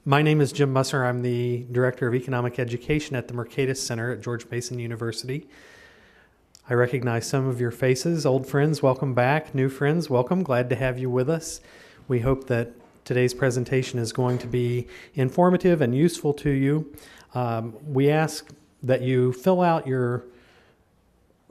My name is Jim Musser. I'm the Director of Economic Education at the Mercatus Center at George Mason University. I recognize some of your faces. Old friends, welcome back. New friends, welcome. Glad to have you with us. We hope that today's presentation is going to be informative and useful to you. We ask that you fill out your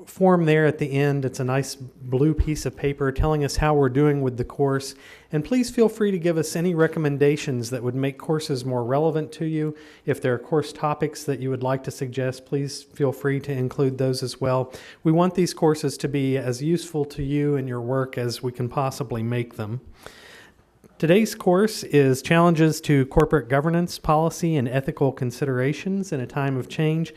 form there at the end. It's a nice blue piece of paper telling us how we're doing with the course. And please feel free to give us any recommendations that would make courses more relevant to you. If there are course topics that you would like to suggest, please feel free to include those as well. We want these courses to be as useful to you and your work as we can possibly make them. Today's course is Challenges to Corporate Governance, Policy, and Ethical Considerations in a Time of Change.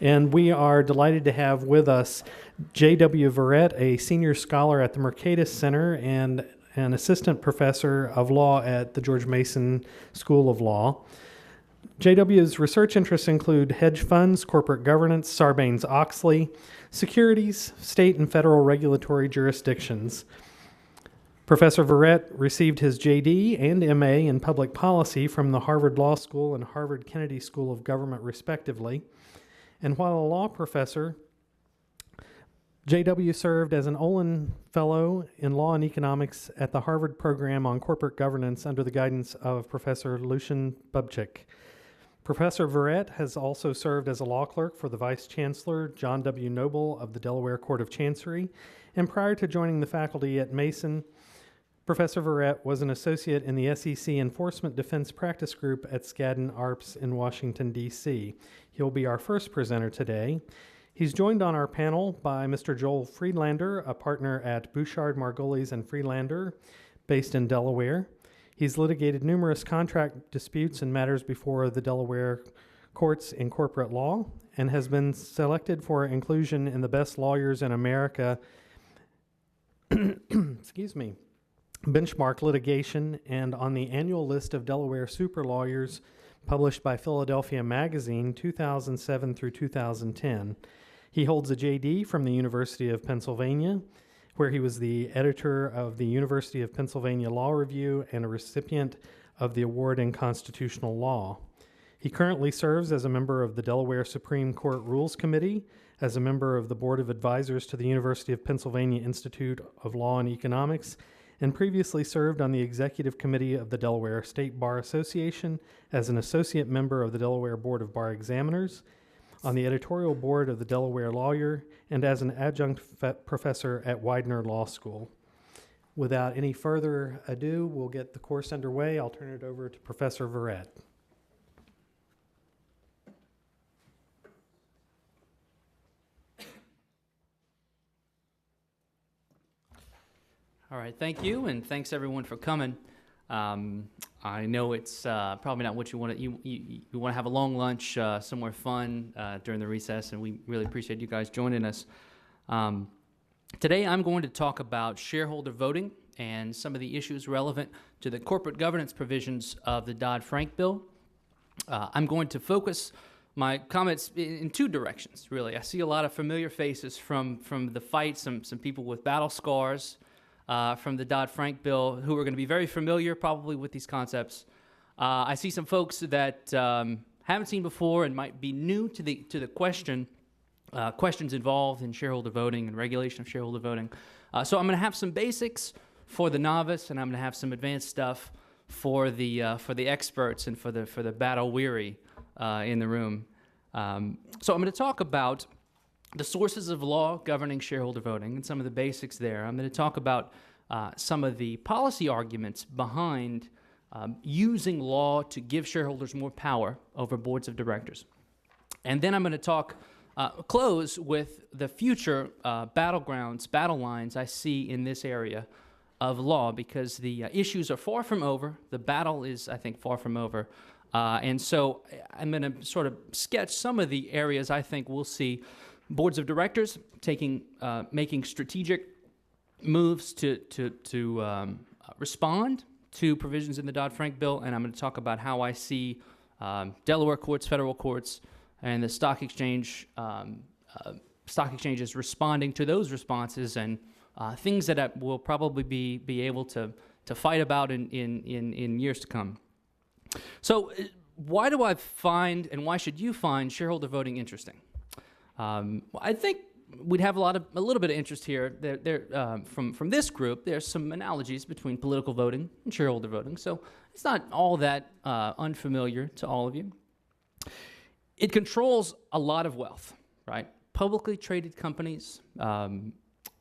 And we are delighted to have with us J.W. Verrett, a senior scholar at the Mercatus Center and an assistant professor of law at the George Mason School of Law. J.W.'s research interests include hedge funds, corporate governance, Sarbanes-Oxley, securities, state and federal regulatory jurisdictions. Professor Verrett received his J.D. and M.A. in public policy from the Harvard Law School and Harvard Kennedy School of Government, respectively. And while a law professor, J.W. served as an Olin Fellow in Law and Economics at the Harvard Program on Corporate Governance under the guidance of Professor Lucian Bubchik. Professor Verrett has also served as a law clerk for the Vice Chancellor John W. Noble of the Delaware Court of Chancery, and prior to joining the faculty at Mason, Professor Verrett was an associate in the SEC Enforcement Defense Practice Group at Skadden Arps in Washington, D.C. He'll be our first presenter today. He's joined on our panel by Mr. Joel Friedlander, a partner at Bouchard, Margolis, and Friedlander, based in Delaware. He's litigated numerous contract disputes and matters before the Delaware courts in corporate law and has been selected for inclusion in the Best Lawyers in America benchmark litigation and on the annual list of Delaware super lawyers published by Philadelphia Magazine 2007 through 2010. He holds a J.D. from the University of Pennsylvania, where he was the editor of the University of Pennsylvania Law Review and a recipient of the award in constitutional law. He currently serves as a member of the Delaware Supreme Court Rules Committee, as a member of the Board of Advisors to the University of Pennsylvania Institute of Law and Economics, and previously served on the Executive Committee of the Delaware State Bar Association as an associate member of the Delaware Board of Bar Examiners, on the editorial board of the Delaware Lawyer, and as an adjunct professor at Widener Law School. Without any further ado, we'll get the course underway. I'll turn it over to Professor Verrett. All right, thank you, and thanks everyone for coming. I know it's probably not what you want to. You want to have a long lunch somewhere fun during the recess, and we really appreciate you guys joining us. Today, I'm going to talk about shareholder voting and some of the issues relevant to the corporate governance provisions of the Dodd-Frank bill. I'm going to focus my comments in two directions, really. I see a lot of familiar faces from the fight, some people with battle scars from the Dodd-Frank bill who are going to be very familiar probably with these concepts. I see some folks that haven't seen before and might be new to the questions involved in shareholder voting and regulation of shareholder voting. So I'm going to have some basics for the novice, and I'm going to have some advanced stuff for the experts and for the battle weary in the room. So I'm going to talk about the sources of law governing shareholder voting and some of the basics there. I'm going to talk about some of the policy arguments behind using law to give shareholders more power over boards of directors. And then I'm going to close with the future battle lines I see in this area of law, because the issues are far from over. The battle is, I think, far from over. And so I'm going to sort of sketch some of the areas I think we'll see boards of directors making strategic moves to respond to provisions in the Dodd-Frank bill, and I'm going to talk about how I see Delaware courts, federal courts, and the stock exchanges responding to those responses, and things that we'll probably be able to fight about in years to come. So why do I find, and why should you find shareholder voting interesting? I think we'd have a little bit of interest here. From this group, there's some analogies between political voting and shareholder voting, so it's not all that unfamiliar to all of you. It controls a lot of wealth, right? Publicly traded companies,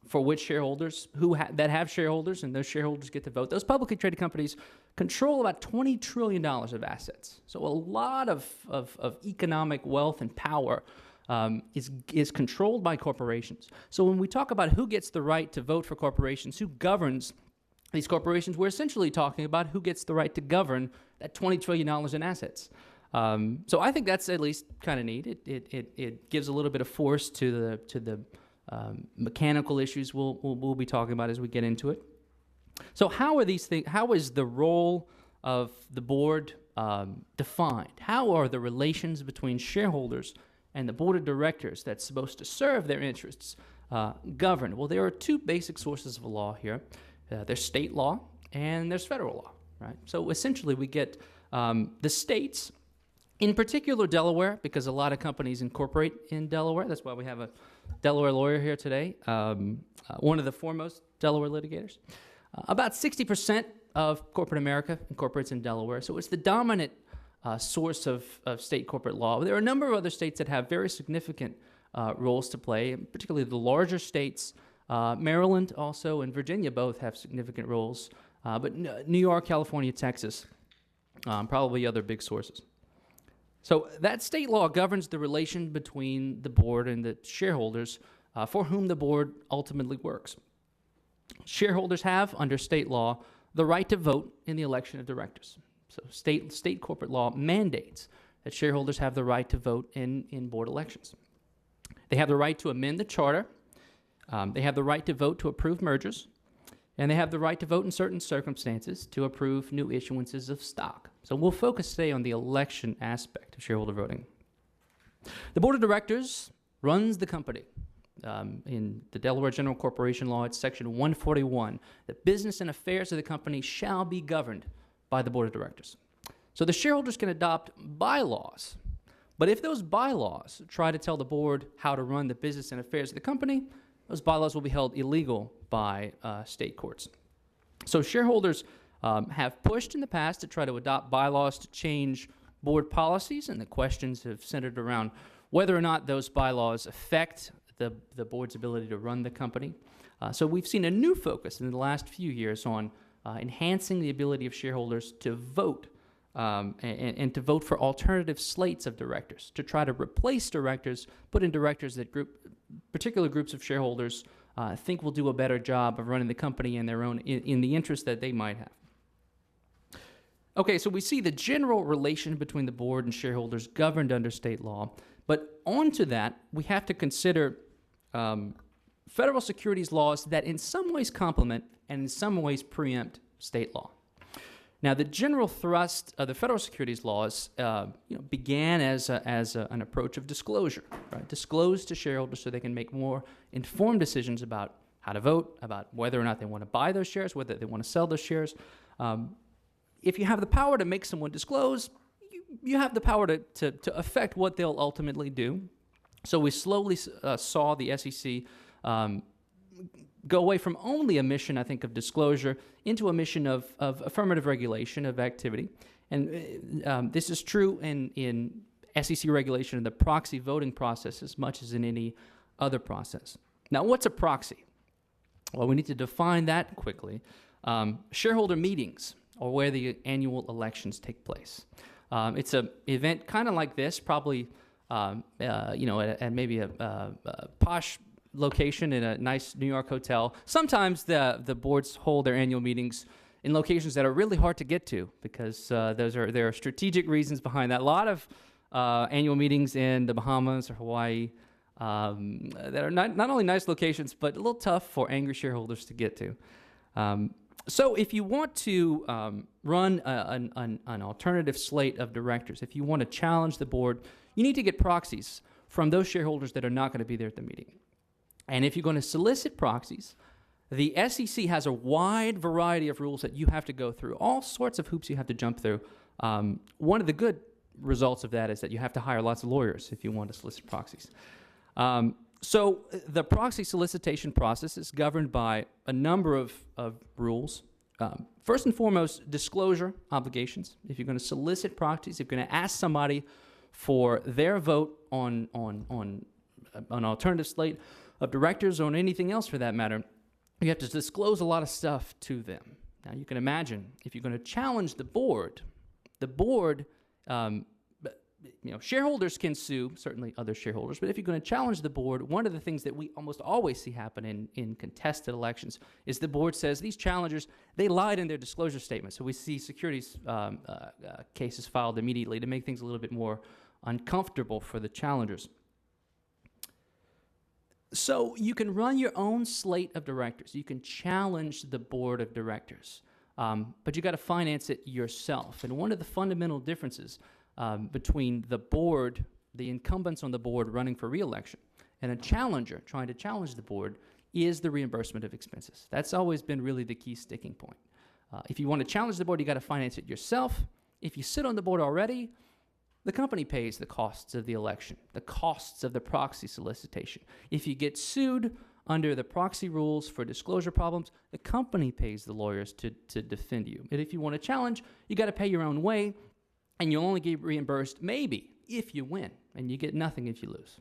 for which shareholders that have shareholders, and those shareholders get to vote. Those publicly traded companies control about $20 trillion of assets. So a lot of economic wealth and power is controlled by corporations. So when we talk about who gets the right to vote for corporations, who governs these corporations, we're essentially talking about who gets the right to govern that $20 trillion in assets. So I think that's at least kind of neat. It gives a little bit of force to the mechanical issues we'll be talking about as we get into it. So how are these things? How is the role of the board defined? How are the relations between shareholders and the board of directors that's supposed to serve their interests governed? Well, there are two basic sources of law here. There's state law and there's federal law, right? So essentially we get the states, in particular Delaware, because a lot of companies incorporate in Delaware. That's why we have a Delaware lawyer here today, one of the foremost Delaware litigators. About 60% of corporate America incorporates in Delaware, so it's the dominant source of state corporate law. There are a number of other states that have very significant roles to play, particularly the larger states. Maryland also and Virginia both have significant roles, but New York, California, Texas, probably other big sources. So that state law governs the relation between the board and the shareholders for whom the board ultimately works. Shareholders have, under state law, the right to vote in the election of directors. So state corporate law mandates that shareholders have the right to vote in board elections. They have the right to amend the charter. They have the right to vote to approve mergers. And they have the right to vote in certain circumstances to approve new issuances of stock. So we'll focus today on the election aspect of shareholder voting. The board of directors runs the company. In the Delaware General Corporation Law, it's section 141. The business and affairs of the company shall be governed by the board of directors. So the shareholders can adopt bylaws, but if those bylaws try to tell the board how to run the business and affairs of the company, those bylaws will be held illegal by state courts. So shareholders have pushed in the past to try to adopt bylaws to change board policies, and the questions have centered around whether or not those bylaws affect the board's ability to run the company. So we've seen a new focus in the last few years on enhancing the ability of shareholders to vote and to vote for alternative slates of directors, to try to replace directors, put in directors that particular groups of shareholders think will do a better job of running the company in their own in the interest that they might have. Okay, so we see the general relation between the board and shareholders governed under state law, but onto that we have to consider federal securities laws that in some ways complement and in some ways preempt state law. Now, the general thrust of the federal securities laws began as an approach of disclosure, right? Disclose to shareholders so they can make more informed decisions about how to vote, about whether or not they want to buy those shares, whether they want to sell those shares. If you have the power to make someone disclose, you have the power to affect what they'll ultimately do. So we slowly saw the SEC go away from only a mission, I think, of disclosure into a mission of affirmative regulation of activity. And this is true in SEC regulation of the proxy voting process as much as in any other process. Now, what's a proxy? Well, we need to define that quickly. Shareholder meetings are where the annual elections take place. It's an event kind of like this, probably at maybe a posh location in a nice New York hotel. Sometimes the boards hold their annual meetings in locations that are really hard to get to because there are strategic reasons behind that. A lot of annual meetings in the Bahamas or Hawaii that are not only nice locations, but a little tough for angry shareholders to get to. So if you want to run an alternative slate of directors, if you want to challenge the board, you need to get proxies from those shareholders that are not going to be there at the meeting. And if you're going to solicit proxies, the SEC has a wide variety of rules that you have to go through, all sorts of hoops you have to jump through One of the good results of that is that you have to hire lots of lawyers if you want to solicit proxies. So the proxy solicitation process is governed by a number of rules. First and foremost, disclosure obligations. If you're going to solicit proxies, if you're going to ask somebody for their vote on an alternative slate of directors or on anything else for that matter, you have to disclose a lot of stuff to them. Now you can imagine if you're going to challenge the board, shareholders can sue, certainly other shareholders, but if you're going to challenge the board, one of the things that we almost always see happen in contested elections is the board says these challengers, they lied in their disclosure statement. So we see securities cases filed immediately to make things a little bit more uncomfortable for the challengers. So you can run your own slate of directors. You can challenge the board of directors, but you got to finance it yourself. And one of the fundamental differences between the board, the incumbents on the board running for re-election, and a challenger trying to challenge the board is the reimbursement of expenses. That's always been really the key sticking point. If you want to challenge the board, you got to finance it yourself. If you sit on the board already, the company pays the costs of the election, the costs of the proxy solicitation. If you get sued under the proxy rules for disclosure problems, the company pays the lawyers to defend you. And if you want to challenge, you got to pay your own way, and you'll only get reimbursed maybe if you win, and you get nothing if you lose.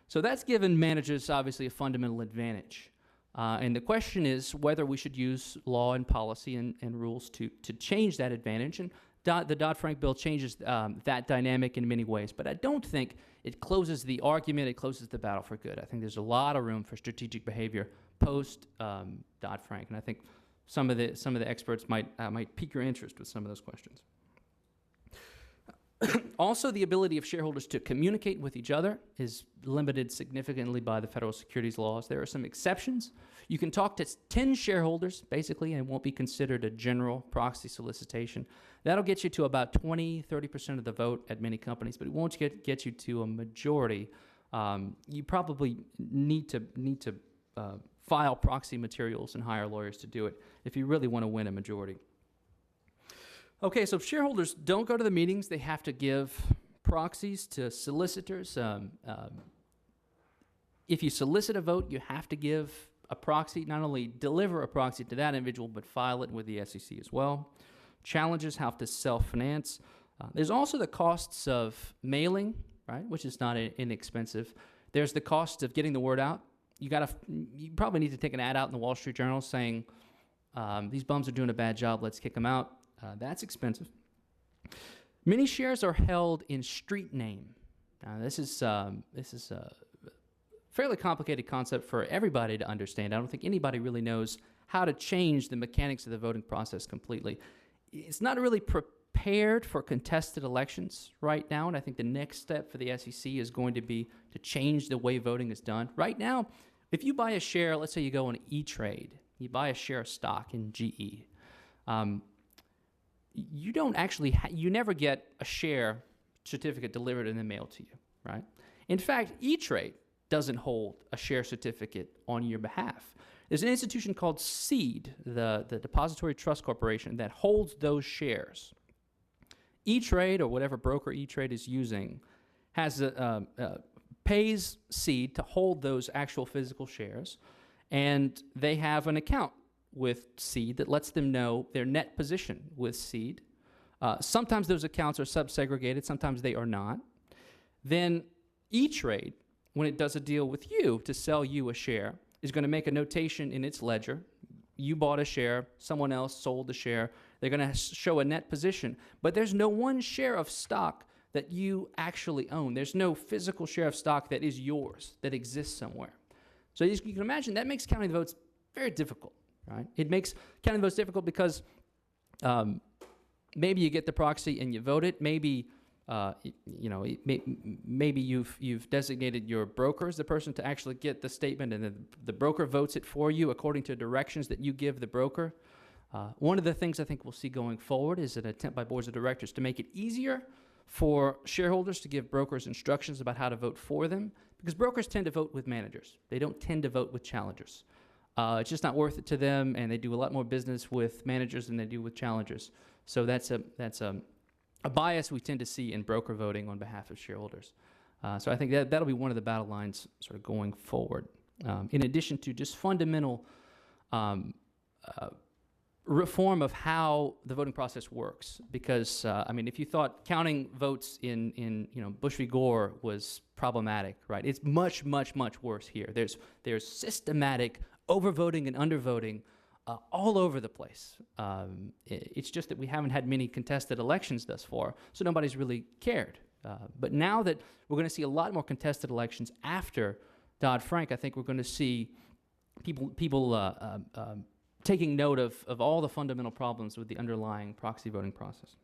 So that's given managers obviously a fundamental advantage. And the question is whether we should use law and policy and rules to change that advantage. And the Dodd-Frank bill changes that dynamic in many ways, but I don't think it closes the argument, it closes the battle for good. I think there's a lot of room for strategic behavior post Dodd-Frank, and I think some of the experts might pique your interest with some of those questions. Also, the ability of shareholders to communicate with each other is limited significantly by the federal securities laws. There are some exceptions. You can talk to 10 shareholders, basically, and it won't be considered a general proxy solicitation. That'll get you to about 20-30% of the vote at many companies, but it won't get you to a majority. You probably need to file proxy materials and hire lawyers to do it if you really want to win a majority. Okay, so if shareholders don't go to the meetings, they have to give proxies to solicitors. If you solicit a vote, you have to give a proxy, not only deliver a proxy to that individual, but file it with the SEC as well. Challengers have to self-finance. There's also the costs of mailing, right, which is not inexpensive. There's the cost of getting the word out. You probably need to take an ad out in the Wall Street Journal saying, these bums are doing a bad job, let's kick them out. That's expensive. Many shares are held in street name. Now, this is a fairly complicated concept for everybody to understand. I don't think anybody really knows how to change the mechanics of the voting process completely. It's not really prepared for contested elections right now, and I think the next step for the SEC is going to be to change the way voting is done. Right now, if you buy a share, let's say you go on E-Trade, you buy a share of stock in GE, you don't actually, you never get a share certificate delivered in the mail to you, right? In fact, E-Trade doesn't hold a share certificate on your behalf. There's an institution called SEED, the Depository Trust Corporation, that holds those shares. E-Trade, or whatever broker E-Trade is using, has pays SEED to hold those actual physical shares, and they have an account with SEED that lets them know their net position with SEED. Sometimes those accounts are sub-segregated, sometimes they are not. Then E-Trade, when it does a deal with you to sell you a share, is going to make a notation in its ledger. You bought a share, someone else sold the share. They're going to show a net position, but there's no one share of stock that you actually own. There's no physical share of stock that is yours, that exists somewhere. So you can imagine that makes counting the votes very difficult. Right? It makes counting votes difficult because maybe you get the proxy and you vote it. Maybe maybe you've designated your broker as the person to actually get the statement, and then the broker votes it for you according to directions that you give the broker. One of the things I think we'll see going forward is an attempt by boards of directors to make it easier for shareholders to give brokers instructions about how to vote for them, because brokers tend to vote with managers. They don't tend to vote with challengers. It's just not worth it to them, and they do a lot more business with managers than they do with challengers. So that's a a bias we tend to see in broker voting on behalf of shareholders. So I think that'll be one of the battle lines sort of going forward. In addition to just fundamental reform of how the voting process works, because I mean, if you thought counting votes in Bush v. Gore was problematic, right? It's much worse here. There's systematic overvoting and undervoting all over the place. It's just that we haven't had many contested elections thus far, so nobody's really cared. But now that we're going to see a lot more contested elections after Dodd-Frank, I think we're going to see people taking note of all the fundamental problems with the underlying proxy voting process.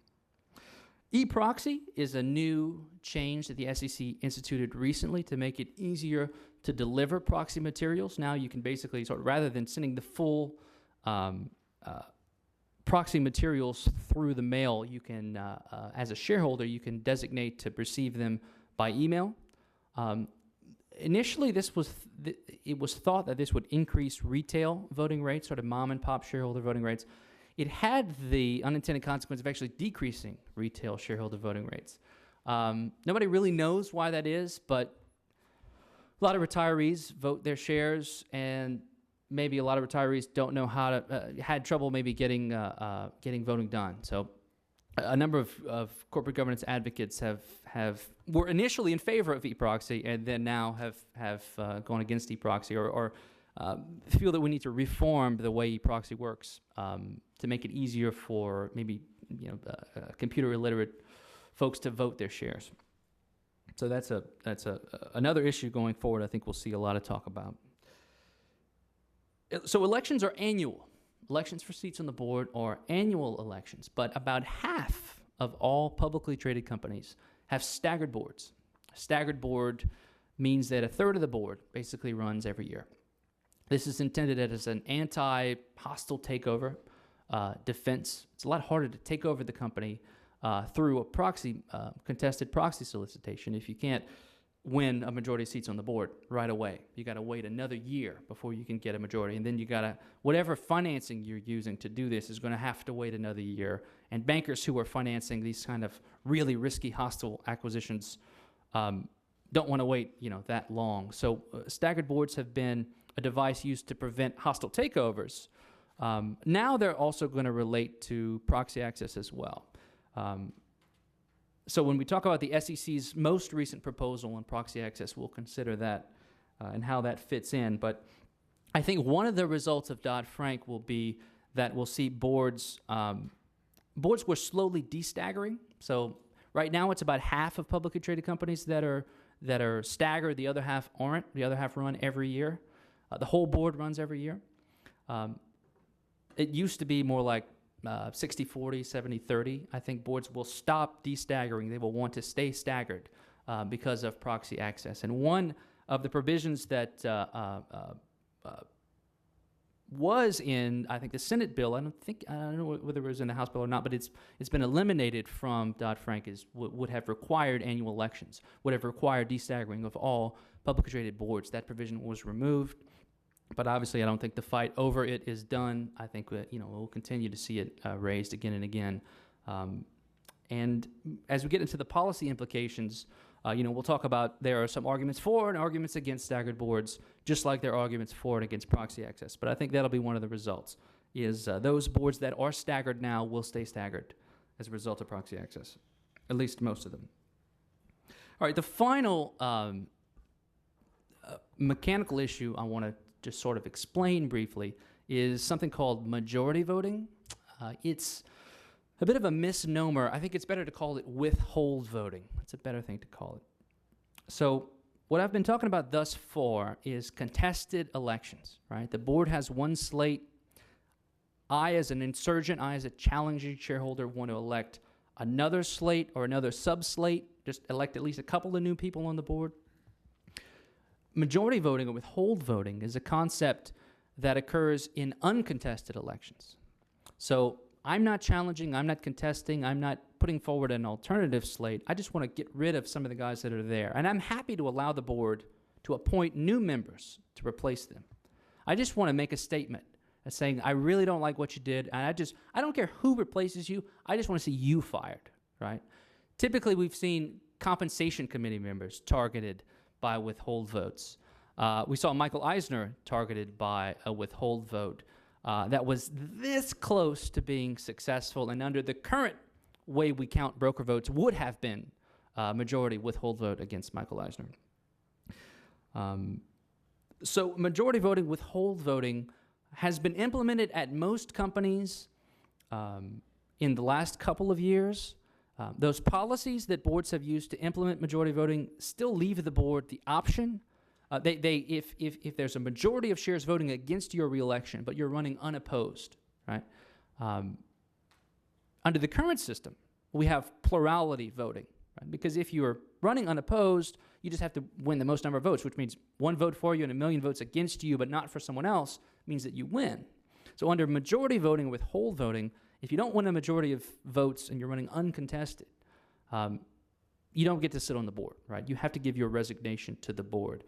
E-proxy is a new change that the SEC instituted recently to make it easier to deliver proxy materials. Now you can basically, rather than sending the full proxy materials through the mail, you can, as a shareholder, you can designate to receive them by email. Initially, it was thought that this would increase retail voting rates, sort of mom and pop shareholder voting rates. It had the unintended consequence of actually decreasing retail shareholder voting rates. Nobody really knows why that is, but a lot of retirees vote their shares, and maybe a lot of retirees don't know how to, had trouble maybe getting voting done. So a number of corporate governance advocates were initially in favor of e-proxy and then now have gone against e-proxy or feel that we need to reform the way e-proxy works to make it easier for maybe computer illiterate folks to vote their shares. So that's another issue going forward. I think we'll see a lot of talk about. So elections are annual. Elections for seats on the board are annual elections, but about half of all publicly traded companies have staggered boards. A staggered board means that a third of the board basically runs every year. This is intended as an anti-hostile takeover defense. It's a lot harder to take over the company through a contested proxy solicitation if you can't win a majority of seats on the board right away. You got to wait another year before you can get a majority, and then you got to, whatever financing you're using to do this is going to have to wait another year. And bankers who are financing these kind of really risky hostile acquisitions don't want to wait, that long. So staggered boards have been a device used to prevent hostile takeovers. Now they're also going to relate to proxy access as well. So when we talk about the SEC's most recent proposal on proxy access, we'll consider that and how that fits in. But I think one of the results of Dodd-Frank will be that we'll see boards were slowly de-staggering. So right now it's about half of publicly traded companies that are staggered. The other half aren't. The other half run every year. The whole board runs every year. It used to be more like 60-40, 70-30. I think boards will stop de-staggering. They will want to stay staggered because of proxy access. And one of the provisions that was in, I think, the Senate bill, I don't know whether it was in the House bill or not, but it's been eliminated from Dodd-Frank, would have required annual elections, would have required de-staggering of all publicly traded boards. That provision was removed. But obviously, I don't think the fight over it is done. I think we'll continue to see it raised again and again. And as we get into the policy implications, we'll talk about there are some arguments for and arguments against staggered boards, just like there are arguments for and against proxy access. But I think that'll be one of the results, is those boards that are staggered now will stay staggered as a result of proxy access, at least most of them. All right, the final mechanical issue I want to just sort of explain briefly is something called majority voting. It's a bit of a misnomer. I think it's better to call it withhold voting. That's a better thing to call it. So what I've been talking about thus far is contested elections, right? The board has one slate. I, as an insurgent, I, as a challenging shareholder, want to elect another slate or another sub-slate, just elect at least a couple of new people on the board. Majority voting or withhold voting is a concept that occurs in uncontested elections. So I'm not challenging, I'm not contesting, I'm not putting forward an alternative slate. I just want to get rid of some of the guys that are there. And I'm happy to allow the board to appoint new members to replace them. I just want to make a statement saying, I really don't like what you did, and I don't care who replaces you, I just want to see you fired, right? Typically, we've seen compensation committee members targeted by withhold votes. We saw Michael Eisner targeted by a withhold vote that was this close to being successful, and under the current way we count broker votes would have been majority withhold vote against Michael Eisner. So majority voting, withhold voting has been implemented at most companies in the last couple of years. Those policies that boards have used to implement majority voting still leave the board the option. If there's a majority of shares voting against your reelection, but you're running unopposed, right? Under the current system, we have plurality voting, right? Because if you're running unopposed, you just have to win the most number of votes, which means one vote for you and a million votes against you, but not for someone else, means that you win. So under majority voting or withhold voting, if you don't win a majority of votes and you're running uncontested, you don't get to sit on the board, right? You have to give your resignation to the board.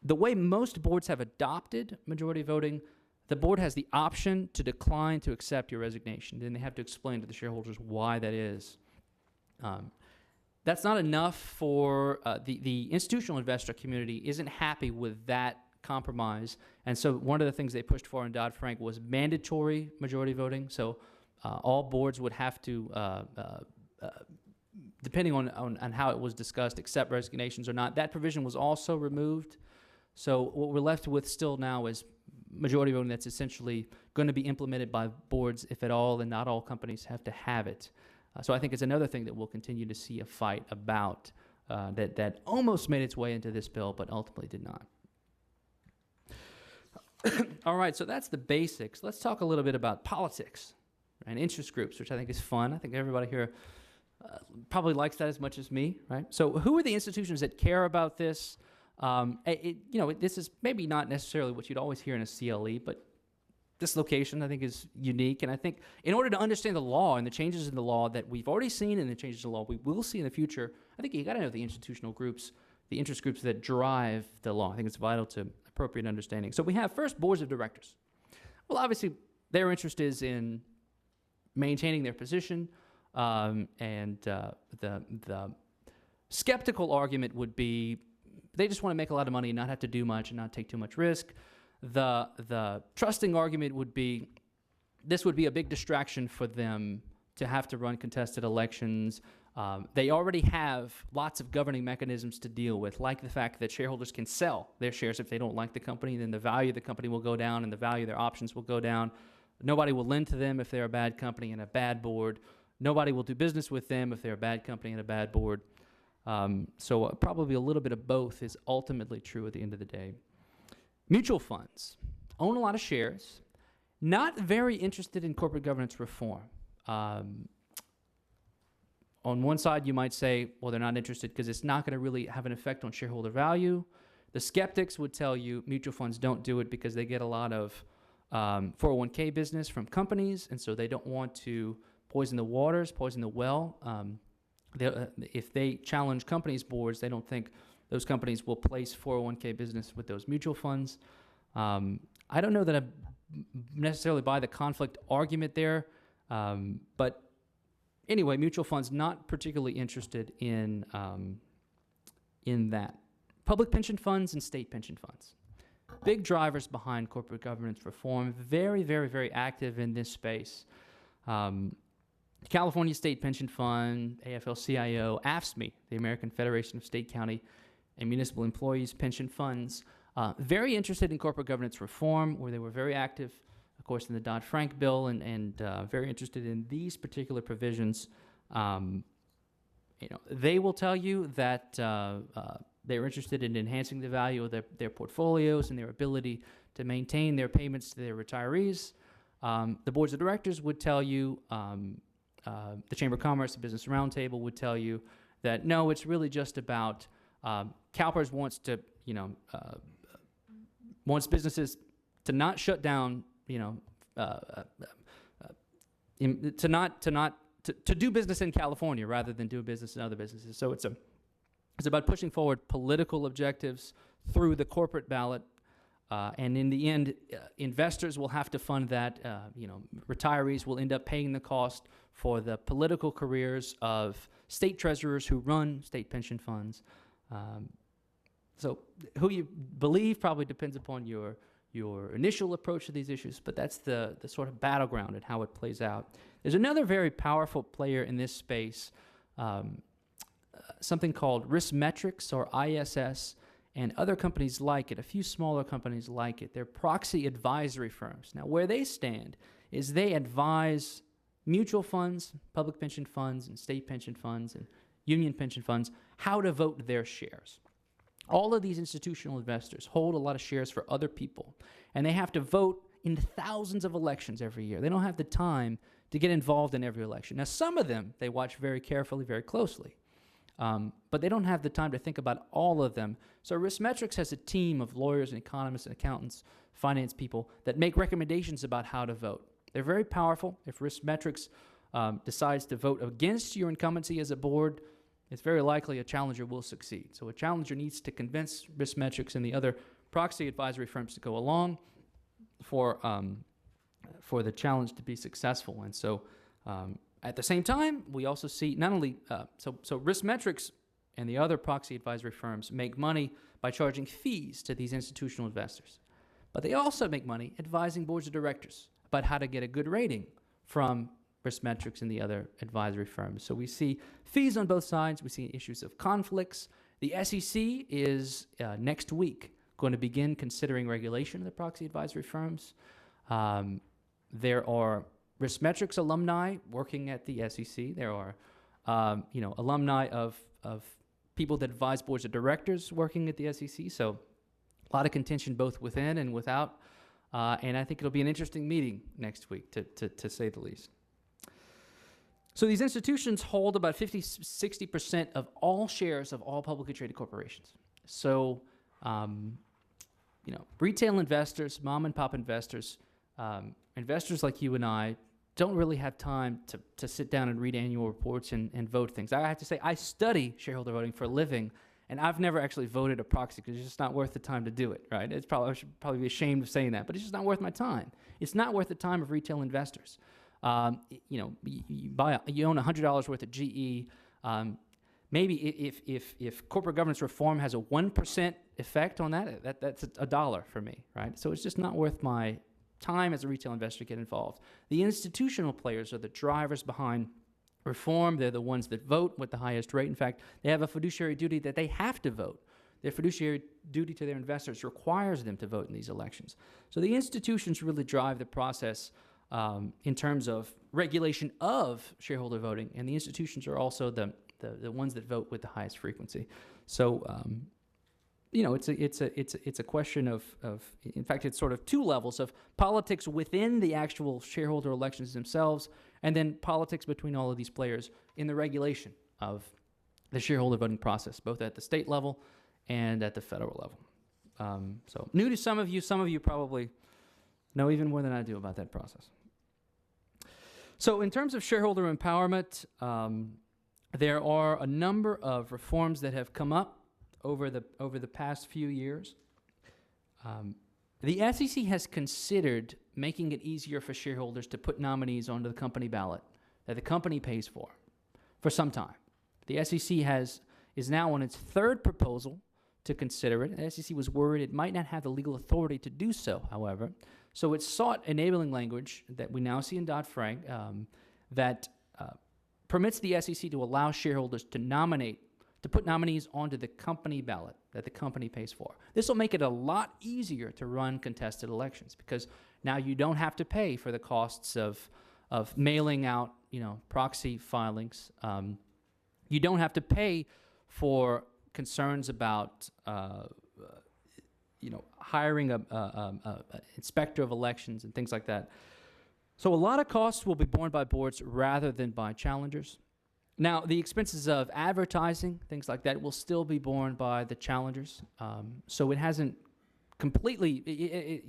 The way most boards have adopted majority voting, the board has the option to decline to accept your resignation. Then they have to explain to the shareholders why that is. That's not enough for the institutional investor community isn't happy with that compromise. And so one of the things they pushed for in Dodd-Frank was mandatory majority voting. So all boards would have to, depending on how it was discussed, accept resignations or not. That provision was also removed. So what we're left with still now is majority voting that's essentially going to be implemented by boards, if at all, and not all companies have to have it. So I think it's another thing that we'll continue to see a fight about that almost made its way into this bill, but ultimately did not. All right, so that's the basics. Let's talk a little bit about politics and interest groups, which I think is fun. I think everybody here probably likes that as much as me, right? So who are the institutions that care about this? This is maybe not necessarily what you'd always hear in a CLE, but this location I think is unique. And I think in order to understand the law and the changes in the law that we've already seen and the changes in the law we will see in the future, I think you got to know the institutional groups, the interest groups that drive the law. I think it's vital to appropriate understanding. So we have first boards of directors. Well, obviously their interest is in maintaining their position, and the skeptical argument would be they just want to make a lot of money and not have to do much and not take too much risk. The trusting argument would be this would be a big distraction for them to have to run contested elections. They already have lots of governing mechanisms to deal with, like the fact that shareholders can sell their shares if they don't like the company, then the value of the company will go down and the value of their options will go down. Nobody will lend to them if they're a bad company and a bad board. Nobody will do business with them if they're a bad company and a bad board. So probably a little bit of both is ultimately true at the end of the day. Mutual funds own a lot of shares, not very interested in corporate governance reform. On one side, you might say, well, they're not interested because it's not going to really have an effect on shareholder value. The skeptics would tell you mutual funds don't do it because they get a lot of 401k business from companies, and so they don't want to poison the waters, poison the well. If they challenge companies' boards, they don't think those companies will place 401k business with those mutual funds. I don't know that I necessarily buy the conflict argument there, but anyway, mutual funds not particularly interested in that. Public pension funds and state pension funds. Big drivers behind corporate governance reform, very, very, very active in this space. California State Pension Fund, AFL-CIO, AFSCME, the American Federation of State, County, and Municipal Employees Pension Funds, very interested in corporate governance reform, where they were very active, of course, in the Dodd-Frank bill, and very interested in these particular provisions. They will tell you that they're interested in enhancing the value of their portfolios and their ability to maintain their payments to their retirees. The boards of directors would tell you, the Chamber of Commerce, the Business Roundtable would tell you that no, it's really just about CalPERS wants businesses to not shut down, to do business in California rather than do business in other businesses. So it's about pushing forward political objectives through the corporate ballot. And in the end, investors will have to fund that. Retirees will end up paying the cost for the political careers of state treasurers who run state pension funds. So who you believe probably depends upon your initial approach to these issues, but that's the sort of battleground and how it plays out. There's another very powerful player in this space, something called Riskmetrics, or ISS, and other companies like it, a few smaller companies like it. They're proxy advisory firms. Now, where they stand is they advise mutual funds, public pension funds, and state pension funds, and union pension funds how to vote their shares. All of these institutional investors hold a lot of shares for other people, and they have to vote in thousands of elections every year. They don't have the time to get involved in every election. Now, some of them they watch very carefully, very closely, but they don't have the time to think about all of them. So Riskmetrics has a team of lawyers and economists and accountants, finance people, that make recommendations about how to vote. They're very powerful. If Riskmetrics decides to vote against your incumbency as a board, it's very likely a challenger will succeed. So a challenger needs to convince Riskmetrics and the other proxy advisory firms to go along for the challenge to be successful. And so at the same time, we also see not only, so Riskmetrics and the other proxy advisory firms make money by charging fees to these institutional investors. But they also make money advising boards of directors about how to get a good rating from Riskmetrics and the other advisory firms. So we see fees on both sides. We see issues of conflicts. The SEC is next week going to begin considering regulation of the proxy advisory firms. There are Riskmetrics alumni working at the SEC. There are alumni of people that advise boards of directors working at the SEC. So a lot of contention both within and without. And I think it'll be an interesting meeting next week, to say the least. So these institutions hold about 50-60% of all shares of all publicly traded corporations. So, retail investors, mom and pop investors, investors like you and I don't really have time to sit down and read annual reports and vote things. I have to say, I study shareholder voting for a living, and I've never actually voted a proxy because it's just not worth the time to do it, right? I should probably be ashamed of saying that, but it's just not worth my time. It's not worth the time of retail investors. You own $100 worth of GE. Maybe if corporate governance reform has a 1% effect on that's $1 for me, right? So it's just not worth my time as a retail investor to get involved. The institutional players are the drivers behind reform. They're the ones that vote with the highest rate. In fact, they have a fiduciary duty that they have to vote. Their fiduciary duty to their investors requires them to vote in these elections. So the institutions really drive the process in terms of regulation of shareholder voting, and the institutions are also the ones that vote with the highest frequency. So, it's a question of in fact, it's sort of two levels of politics within the actual shareholder elections themselves, and then politics between all of these players in the regulation of the shareholder voting process, both at the state level and at the federal level. So new to some of you probably know even more than I do about that process. So in terms of shareholder empowerment, there are a number of reforms that have come up over the past few years. The SEC has considered making it easier for shareholders to put nominees onto the company ballot that the company pays for some time. The SEC is now on its third proposal to consider it. The SEC was worried it might not have the legal authority to do so, however. So it sought enabling language that we now see in Dodd-Frank that permits the SEC to allow shareholders to put nominees onto the company ballot that the company pays for. This will make it a lot easier to run contested elections because now you don't have to pay for the costs of mailing out, proxy filings. You don't have to pay for concerns about hiring a inspector of elections and things like that. So a lot of costs will be borne by boards rather than by challengers. Now, the expenses of advertising, things like that, will still be borne by the challengers. So it hasn't completely,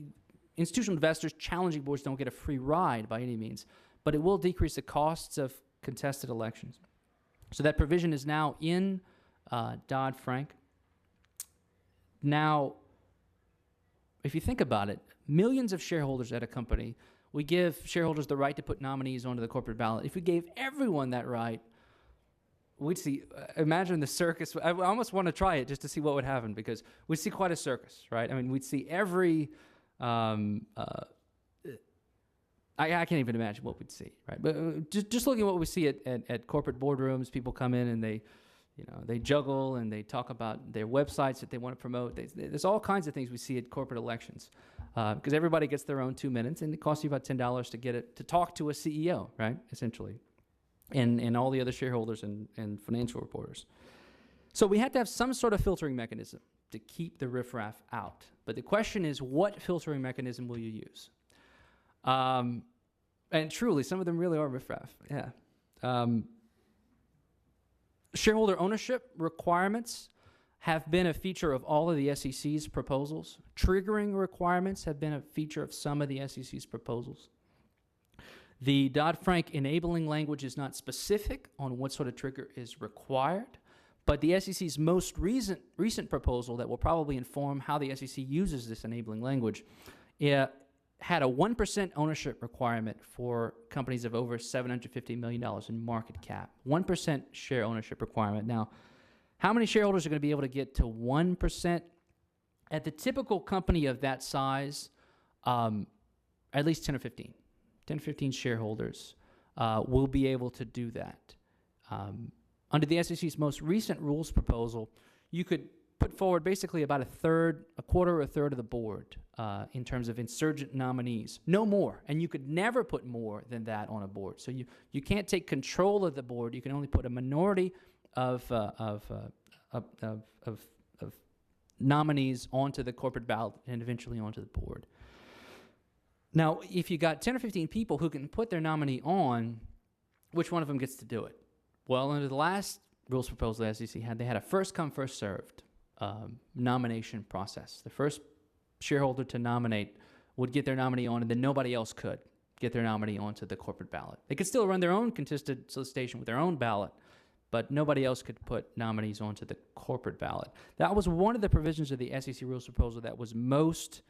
institutional investors challenging boards don't get a free ride by any means, but it will decrease the costs of contested elections. So that provision is now in Dodd-Frank. Now, if you think about it, millions of shareholders at a company, we give shareholders the right to put nominees onto the corporate ballot. If we gave everyone that right, we'd see, imagine the circus. I almost want to try it just to see what would happen, because we'd see quite a circus, right? I mean, we'd see every, I can't even imagine what we'd see, right? But just looking at what we see at corporate boardrooms, people come in and they juggle and they talk about their websites that they want to promote. There's all kinds of things we see at corporate elections, because everybody gets their own 2 minutes, and it costs you about $10 to talk to a CEO, right? Essentially, and all the other shareholders and financial reporters. So we had to have some sort of filtering mechanism to keep the riffraff out. But the question is, what filtering mechanism will you use? And truly, some of them really are riffraff. Yeah. Shareholder ownership requirements have been a feature of all of the SEC's proposals. Triggering requirements have been a feature of some of the SEC's proposals. The Dodd-Frank enabling language is not specific on what sort of trigger is required, but the SEC's most recent proposal that will probably inform how the SEC uses this enabling language had a 1% ownership requirement for companies of over $750 million in market cap. 1% share ownership requirement. Now, how many shareholders are going to be able to get to 1%? At the typical company of that size, at least 10 or 15. 10 or 15 shareholders will be able to do that. Under the SEC's most recent rules proposal, you could put forward basically about a quarter or a third of the board in terms of insurgent nominees. No more. And you could never put more than that on a board. So you can't take control of the board. You can only put a minority of nominees onto the corporate ballot and eventually onto the board. Now, if you got 10 or 15 people who can put their nominee on, which one of them gets to do it? Well, under the last rules proposal the SEC had, they had a first-come, first-served nomination process. The first shareholder to nominate would get their nominee on, and then nobody else could get their nominee onto the corporate ballot. They could still run their own contested solicitation with their own ballot, but nobody else could put nominees onto the corporate ballot. That was one of the provisions of the SEC rules proposal that was most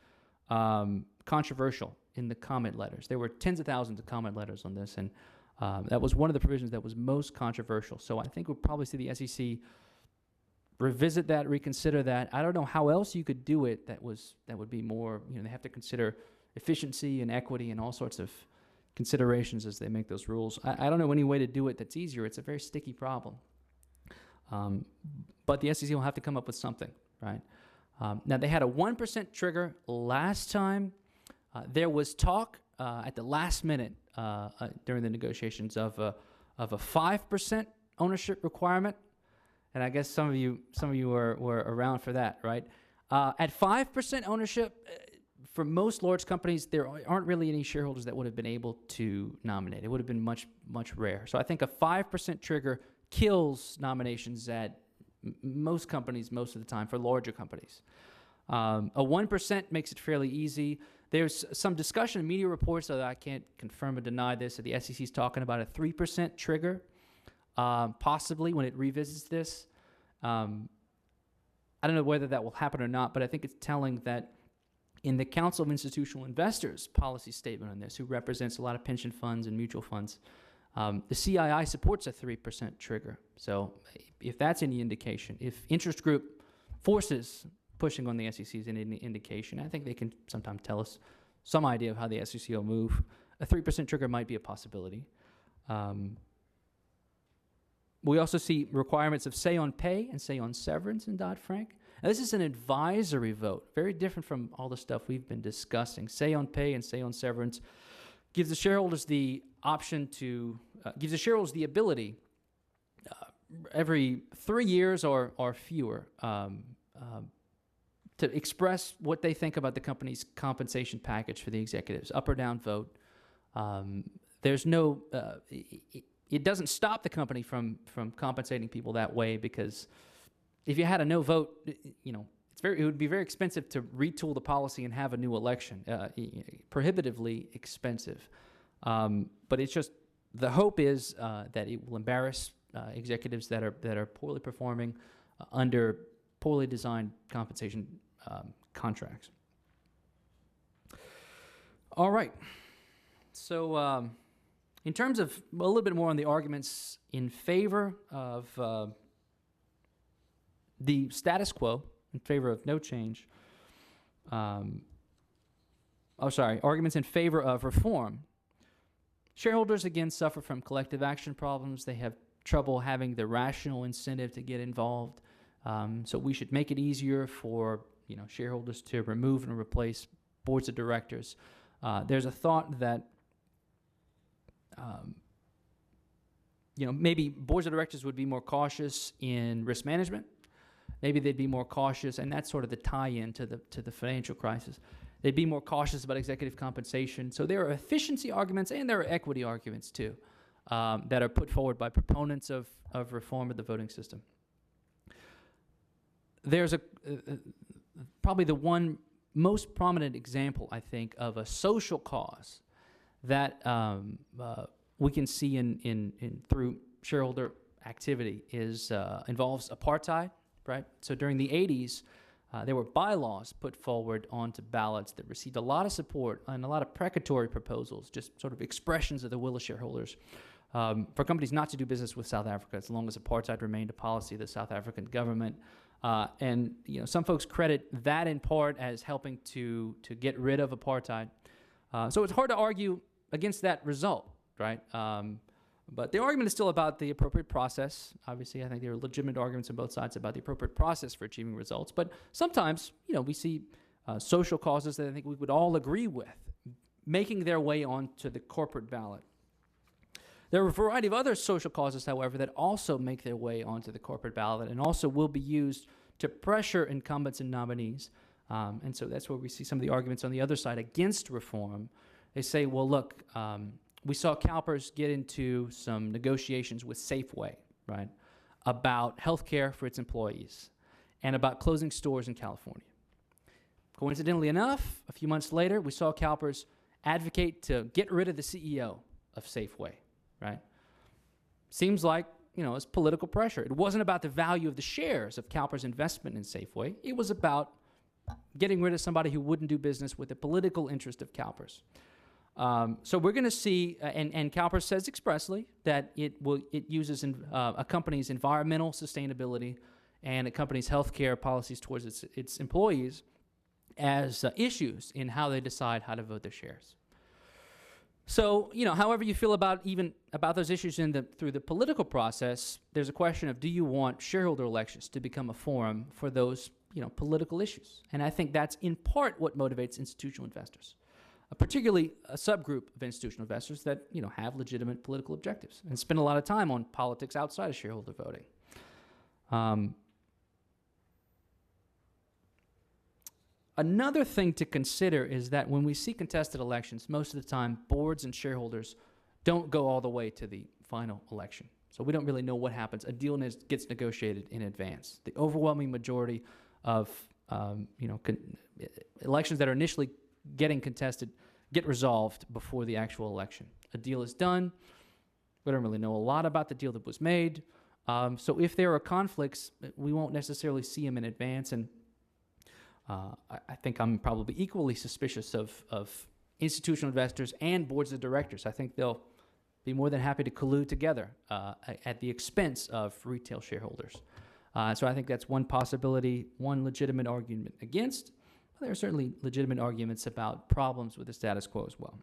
controversial in the comment letters. There were tens of thousands of comment letters on this, and that was one of the provisions that was most controversial. So I think we'll probably see the SEC revisit that, reconsider that. I don't know how else you could do it that would be more, they have to consider efficiency and equity and all sorts of considerations as they make those rules. I don't know any way to do it that's easier. It's a very sticky problem. But the SEC will have to come up with something, right? Now, they had a 1% trigger last time. There was talk at the last minute during the negotiations of a 5% ownership requirement. And I guess some of you were around for that, right? At 5% ownership, for most large companies, there aren't really any shareholders that would have been able to nominate. It would have been much, much rare. So I think a 5% trigger kills nominations at most companies most of the time for larger companies. A 1% makes it fairly easy. There's some discussion in media reports, although I can't confirm or deny this, that the SEC is talking about a 3% trigger. Possibly when it revisits this. I don't know whether that will happen or not, but I think it's telling that in the Council of Institutional Investors policy statement on this, who represents a lot of pension funds and mutual funds, the CII supports a 3% trigger. So if that's any indication, if interest group forces pushing on the SEC is any indication, I think they can sometimes tell us some idea of how the SEC will move. A 3% trigger might be a possibility. We also see requirements of say on pay and say on severance in Dodd-Frank. Now, this is an advisory vote, very different from all the stuff we've been discussing. Say on pay and say on severance gives the shareholders the option to, gives the shareholders the ability every 3 years or fewer to express what they think about the company's compensation package for the executives, up or down vote. There's no, it doesn't stop the company from compensating people that way, because if you had a no vote, it would be very expensive to retool the policy and have a new election, prohibitively expensive. But it's just, the hope is that it will embarrass executives that are poorly performing under poorly designed compensation contracts. All right. So in terms of a little bit more on the arguments in favor of the status quo, in favor of no change, arguments in favor of reform. Shareholders, again, suffer from collective action problems. They have trouble having the rational incentive to get involved. So we should make it easier for shareholders to remove and replace boards of directors. There's a thought that maybe boards of directors would be more cautious in risk management. Maybe they'd be more cautious, and that's sort of the tie-in to the financial crisis. They'd be more cautious about executive compensation. So there are efficiency arguments and there are equity arguments too that are put forward by proponents of reform of the voting system. There's probably the one most prominent example, I think, of a social cause that we can see in through shareholder activity involves apartheid, right? So during the 80s, there were bylaws put forward onto ballots that received a lot of support and a lot of precatory proposals, just sort of expressions of the will of shareholders, for companies not to do business with South Africa as long as apartheid remained a policy of the South African government. And some folks credit that in part as helping to get rid of apartheid. So it's hard to argue against that result, right? But the argument is still about the appropriate process. Obviously, I think there are legitimate arguments on both sides about the appropriate process for achieving results. But sometimes, we see social causes that I think we would all agree with making their way onto the corporate ballot. There are a variety of other social causes, however, that also make their way onto the corporate ballot and also will be used to pressure incumbents and nominees. And so that's where we see some of the arguments on the other side against reform. They say, well, look, we saw CalPERS get into some negotiations with Safeway, right, about health care for its employees and about closing stores in California. Coincidentally enough, a few months later, we saw CalPERS advocate to get rid of the CEO of Safeway, right? Seems like, it's political pressure. It wasn't about the value of the shares of CalPERS' investment in Safeway. It was about getting rid of somebody who wouldn't do business with the political interest of CalPERS. So we're going to see, and CalPERS says expressly that it uses a company's environmental sustainability and a company's healthcare policies towards its employees as issues in how they decide how to vote their shares. So, however you feel about those issues through the political process, there's a question of, do you want shareholder elections to become a forum for those, political issues? And I think that's in part what motivates institutional investors. Particularly a subgroup of institutional investors that have legitimate political objectives and spend a lot of time on politics outside of shareholder voting. Another thing to consider is that when we see contested elections, most of the time boards and shareholders don't go all the way to the final election. So we don't really know what happens. A deal gets negotiated in advance. The overwhelming majority of elections that are initially getting contested get resolved before the actual election. A deal is done. We don't really know a lot about the deal that was made. So if there are conflicts, we won't necessarily see them in advance. And I think I'm probably equally suspicious of institutional investors and boards of directors. I think they'll be more than happy to collude together at the expense of retail shareholders. So I think that's one possibility, one legitimate argument against. There are certainly legitimate arguments about problems with the status quo as well.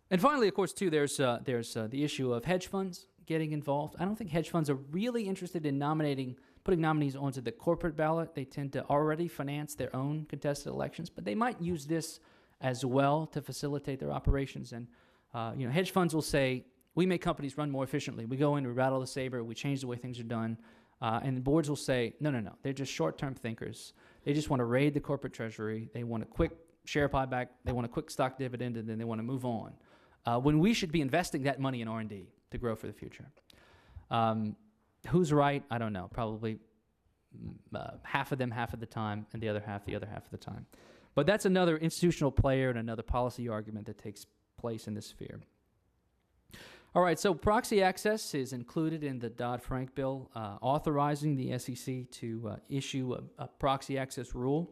And finally, of course, too, there's the issue of hedge funds getting involved. I don't think hedge funds are really interested in putting nominees onto the corporate ballot. They tend to already finance their own contested elections, but they might use this as well to facilitate their operations. And hedge funds will say, we make companies run more efficiently. We go in, we rattle the saber, we change the way things are done. And the boards will say, no, they're just short-term thinkers. They just want to raid the corporate treasury. They want a quick share buyback. They want a quick stock dividend, and then they want to move on. When we should be investing that money in R&D to grow for the future. Who's right? I don't know. Probably half of them half of the time, and the other half of the time. But that's another institutional player and another policy argument that takes place in this sphere. All right, so proxy access is included in the Dodd-Frank bill, authorizing the SEC to issue a proxy access rule.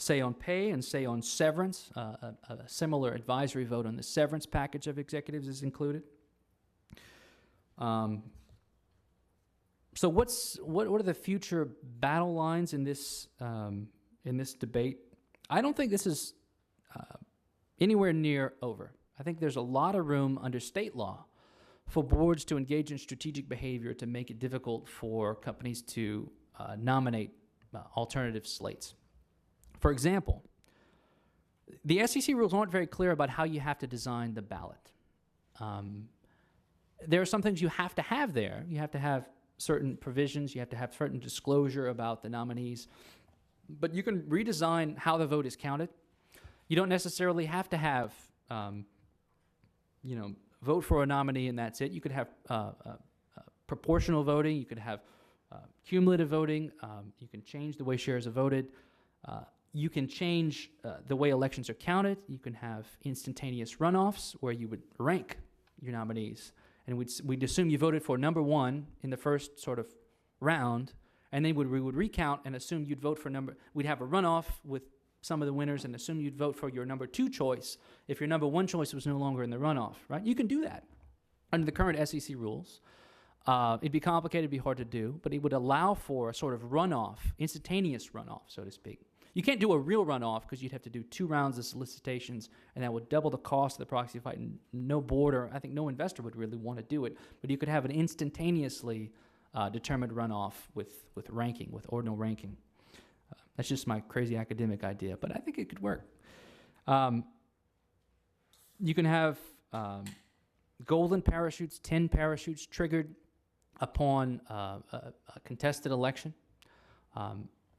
say on pay and say on severance. A similar advisory vote on the severance package of executives is included. So what are the future battle lines in this debate? I don't think this is anywhere near over. I think there's a lot of room under state law for boards to engage in strategic behavior to make it difficult for companies to nominate alternative slates. For example, the SEC rules aren't very clear about how you have to design the ballot. There are some things you have to have there. You have to have certain provisions. You have to have certain disclosure about the nominees. But you can redesign how the vote is counted. You don't necessarily have to have, vote for a nominee and that's it. You could have proportional voting. You could have cumulative voting. You can change the way shares are voted. You can change the way elections are counted. You can have instantaneous runoffs where you would rank your nominees. And we'd assume you voted for number one in the first sort of round, and then we would recount and assume you'd vote for we'd have a runoff with some of the winners and assume you'd vote for your number two choice if your number one choice was no longer in the runoff, right? You can do that under the current SEC rules. It'd be complicated, it'd be hard to do, but it would allow for a sort of runoff, instantaneous runoff, so to speak. You can't do a real runoff because you'd have to do 2 rounds of solicitations, and that would double the cost of the proxy fight. And no board, or I think no investor would really want to do it. But you could have an instantaneously determined runoff with ranking, with ordinal ranking. That's just my crazy academic idea, but I think it could work. You can have golden parachutes, 10 parachutes triggered upon a contested election.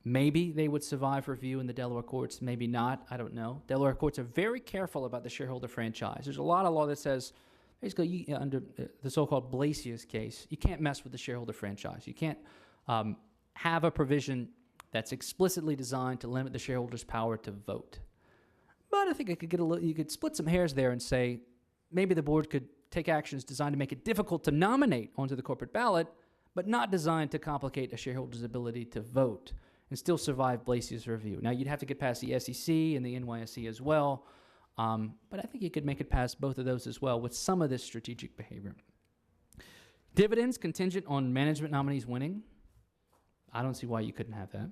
Maybe they would survive review in the Delaware courts, maybe not, I don't know. Delaware courts are very careful about the shareholder franchise. There's a lot of law that says, basically, under the so-called Blasius case, you can't mess with the shareholder franchise. You can't have a provision that's explicitly designed to limit the shareholders' power to vote. But I think it could you could split some hairs there and say, maybe the board could take actions designed to make it difficult to nominate onto the corporate ballot, but not designed to complicate a shareholder's ability to vote and still survive Blasius review. Now, you'd have to get past the SEC and the NYSE as well, but I think you could make it past both of those as well with some of this strategic behavior. Dividends contingent on management nominees winning. I don't see why you couldn't have that.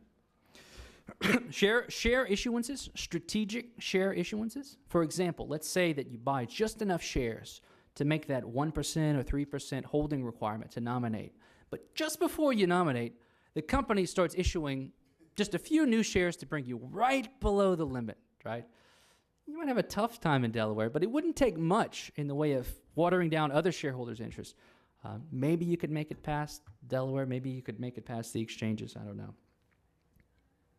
Share issuances, strategic share issuances. For example, let's say that you buy just enough shares to make that 1% or 3% holding requirement to nominate. But just before you nominate, the company starts issuing just a few new shares to bring you right below the limit, right? You might have a tough time in Delaware, but it wouldn't take much in the way of watering down other shareholders' interests. Maybe you could make it past Delaware. Maybe you could make it past the exchanges. I don't know.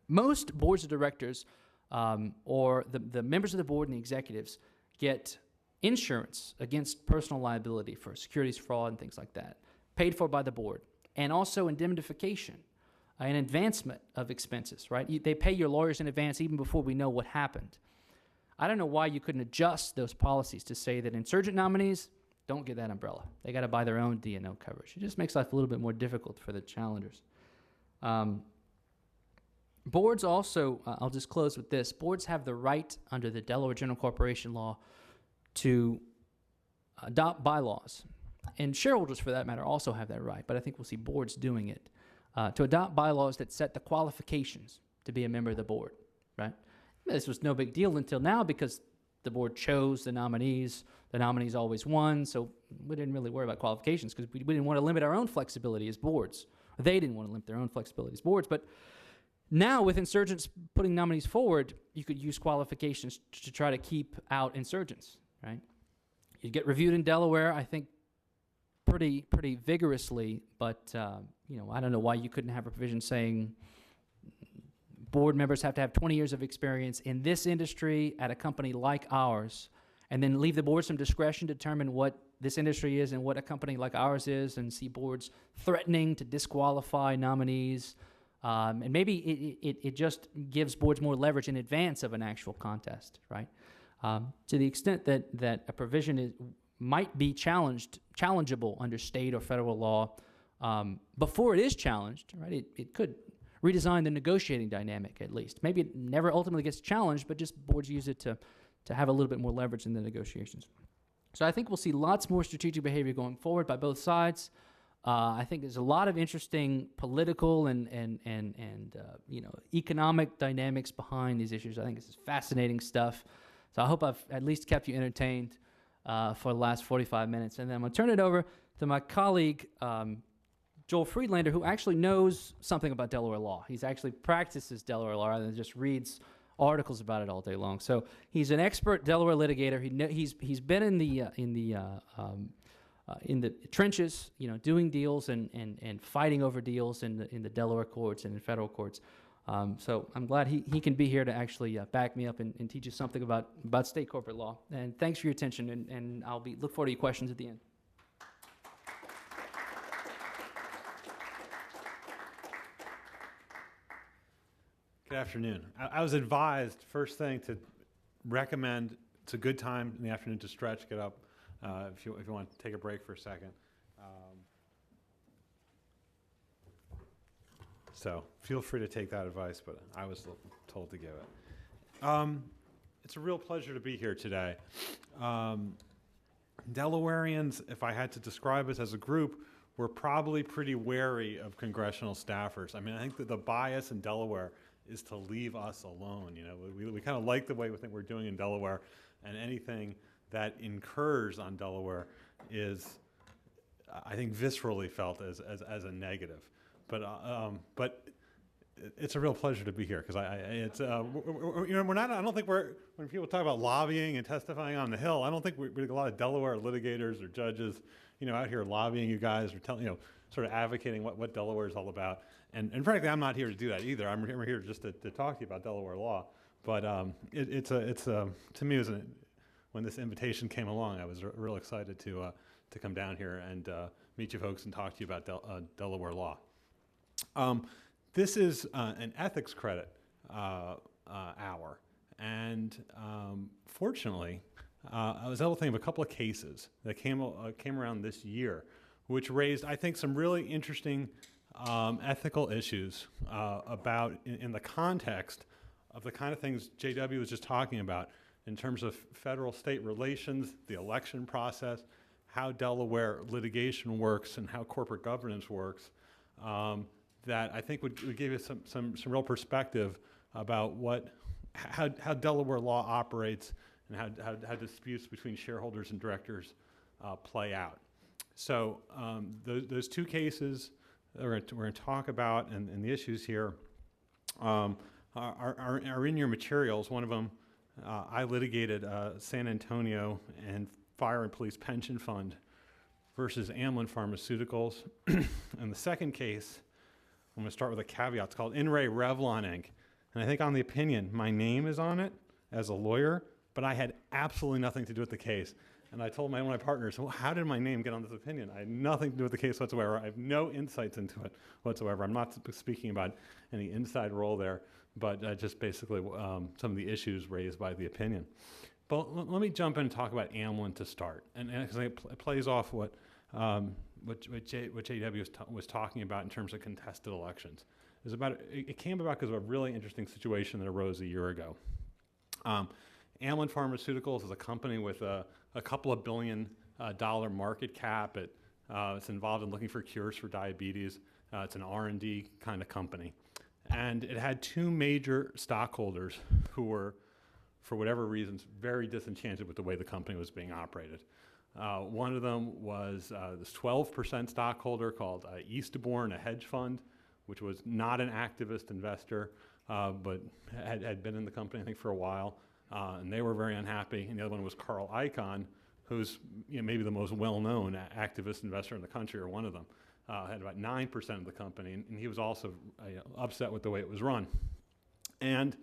Most boards of directors or the members of the board and the executives get insurance against personal liability for securities fraud and things like that, paid for by the board, and also indemnification, an advancement of expenses, right? They pay your lawyers in advance even before we know what happened. I don't know why you couldn't adjust those policies to say that insurgent nominees don't get that umbrella. They got to buy their own D&O coverage. It just makes life a little bit more difficult for the challengers. Boards also, I'll just close with this, boards have the right under the Delaware General Corporation Law to adopt bylaws. And shareholders, for that matter, also have that right, but I think we'll see boards doing it, to adopt bylaws that set the qualifications to be a member of the board, right? This was no big deal until now because the board chose the nominees. The nominees always won, so we didn't really worry about qualifications because we didn't want to limit our own flexibility as boards. They didn't want to limit their own flexibility as boards, but now with insurgents putting nominees forward, you could use qualifications to try to keep out insurgents, right? You get reviewed in Delaware, I think, pretty vigorously, but I don't know why you couldn't have a provision saying board members have to have 20 years of experience in this industry at a company like ours, and then leave the board some discretion to determine what this industry is and what a company like ours is, and see boards threatening to disqualify nominees. And maybe it just gives boards more leverage in advance of an actual contest, right? To the extent that a provision might be challengeable under state or federal law before it is challenged, right? It could redesign the negotiating dynamic at least. Maybe it never ultimately gets challenged, but just boards use it to have a little bit more leverage in the negotiations. So I think we'll see lots more strategic behavior going forward by both sides. I think there's a lot of interesting political and economic dynamics behind these issues. I think this is fascinating stuff. So I hope I've at least kept you entertained for the last 45 minutes. And then I'm going to turn it over to my colleague, Joel Friedlander, who actually knows something about Delaware law. He's actually practices Delaware law rather than just reads articles about it all day long. So he's an expert Delaware litigator. He's been in the trenches, doing deals and fighting over deals in the Delaware courts and in federal courts. So I'm glad he can be here to actually back me up and teach us something about state corporate law. And thanks for your attention. And I'll look forward to your questions at the end. Good afternoon. I was advised, first thing, to recommend it's a good time in the afternoon to stretch, get up, if you want to take a break for a second. So feel free to take that advice, but I was told to give it. It's a real pleasure to be here today. Delawareans, if I had to describe us as a group, we're probably pretty wary of congressional staffers. I mean, I think that the bias in Delaware is to leave us alone. We kind of like the way we think we're doing in Delaware, and anything that incurs on Delaware is, I think, viscerally felt as a negative. But it's a real pleasure to be here because we're not. I don't think when people talk about lobbying and testifying on the Hill, I don't think we're a lot of Delaware litigators or judges, out here lobbying you guys or telling, sort of advocating what Delaware is all about. And frankly, I'm not here to do that either. I'm here just to talk to you about Delaware law. But to me, when this invitation came along, I was real excited to come down here and meet you folks and talk to you about Delaware law. This is an ethics credit hour, and fortunately, I was able to think of a couple of cases that came around this year, which raised, I think, some really interesting ethical issues about in the context of the kind of things JW was just talking about in terms of federal-state relations, the election process, how Delaware litigation works, and how corporate governance works. That I think would give you some real perspective about how Delaware law operates and how disputes between shareholders and directors play out. So those two cases that we're going to talk about and the issues here are in your materials. One of them, I litigated San Antonio and Fire and Police Pension Fund versus Amlin Pharmaceuticals. And the second case, I'm going to start with a caveat. It's called In Re Revlon Inc. And I think on the opinion, my name is on it as a lawyer, but I had absolutely nothing to do with the case. And I told one of my partners, well, how did my name get on this opinion? I had nothing to do with the case whatsoever. I have no insights into it whatsoever. I'm not speaking about any inside role there, but just basically some of the issues raised by the opinion. But let me jump in and talk about Amlin to start. And because it plays off what JW was talking about in terms of contested elections. It came about because of a really interesting situation that arose a year ago. Amlin Pharmaceuticals is a company with a couple of $1 billion market cap. It's involved in looking for cures for diabetes. It's an R&D kind of company. And it had two major stockholders who were, for whatever reasons, very disenchanted with the way the company was being operated. One of them was this 12% stockholder called Eastbourne, a hedge fund, which was not an activist investor, but had been in the company, I think, for a while. And they were very unhappy. And the other one was Carl Icahn, who's maybe the most well-known activist investor in the country, or one of them. Had about 9% of the company, and he was also upset with the way it was run. And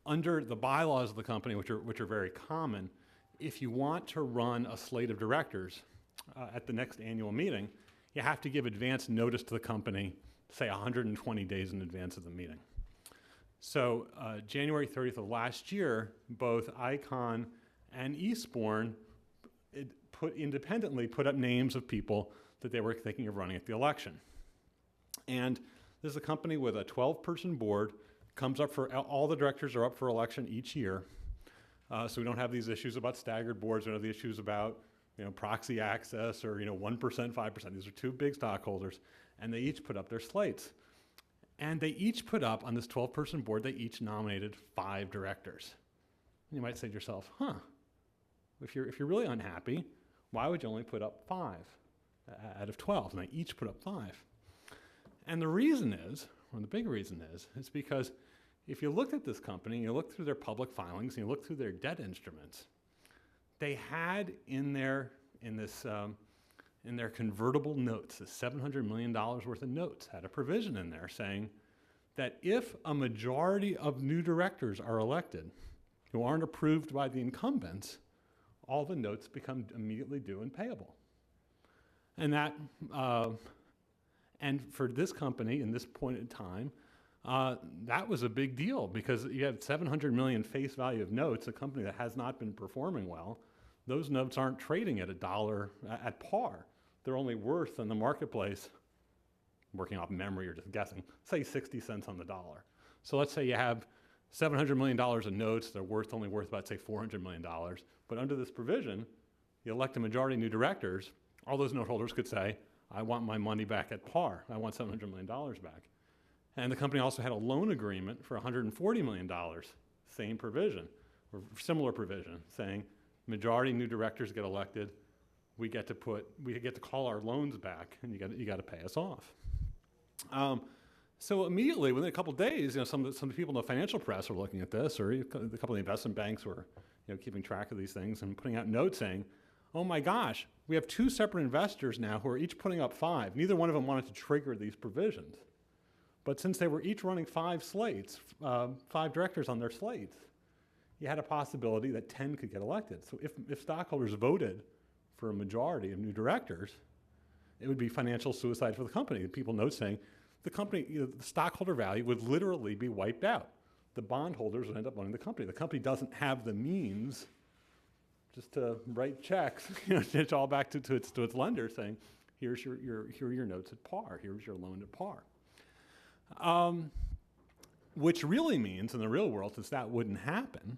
under the bylaws of the company, which are very common, if you want to run a slate of directors at the next annual meeting, you have to give advance notice to the company, say 120 days in advance of the meeting. So January 30th of last year, both Icahn and Eastbourne independently put up names of people that they were thinking of running at the election. And This is a company with a 12-person board, comes up for, all the directors are up for election each year. So we don't have these issues about staggered boards, we don't have the issues about proxy access or 1%, 5%. These are two big stockholders, and they each put up their slates. And they each put up, on this 12-person board, they each nominated 5 directors. And you might say to yourself, if you're really unhappy, why would you only put up 5 out of 12? And they each put up 5. And the reason is, or the big reason is because if you look at this company, you look through their public filings, and you look through their debt instruments, they had in their convertible notes, the $700 million worth of notes, had a provision in there saying that if a majority of new directors are elected who aren't approved by the incumbents, all the notes become immediately due and payable. And and for this company, in this point in time, that was a big deal because you have $700 million face value of notes, a company that has not been performing well. Those notes aren't trading at $1 at par. They're only worth in the marketplace, working off memory or just guessing, say 60 cents on the dollar. So let's say you have $700 million of notes, they're only worth about, say, $400 million. But under this provision, you elect a majority of new directors, all those note holders could say, I want my money back at par. I want $700 million back. And the company also had a loan agreement for $140 million, same provision, or similar provision, saying majority new directors get elected, we get to call our loans back, and you got to pay us off. So immediately, within a couple of days, some of the people in the financial press were looking at this, or a couple of the investment banks were keeping track of these things and putting out notes saying, oh my gosh, we have 2 separate investors now who are each putting up 5. Neither one of them wanted to trigger these provisions. But since they were each running 5 slates, 5 directors on their slates, you had a possibility that 10 could get elected. So if stockholders voted for a majority of new directors, it would be financial suicide for the company. People note saying the company, the stockholder value would literally be wiped out. The bondholders would end up owning the company. The company doesn't have the means just to write checks, it's all back to its lender saying, here are your notes at par, here's your loan at par. Which really means, in the real world, since that wouldn't happen,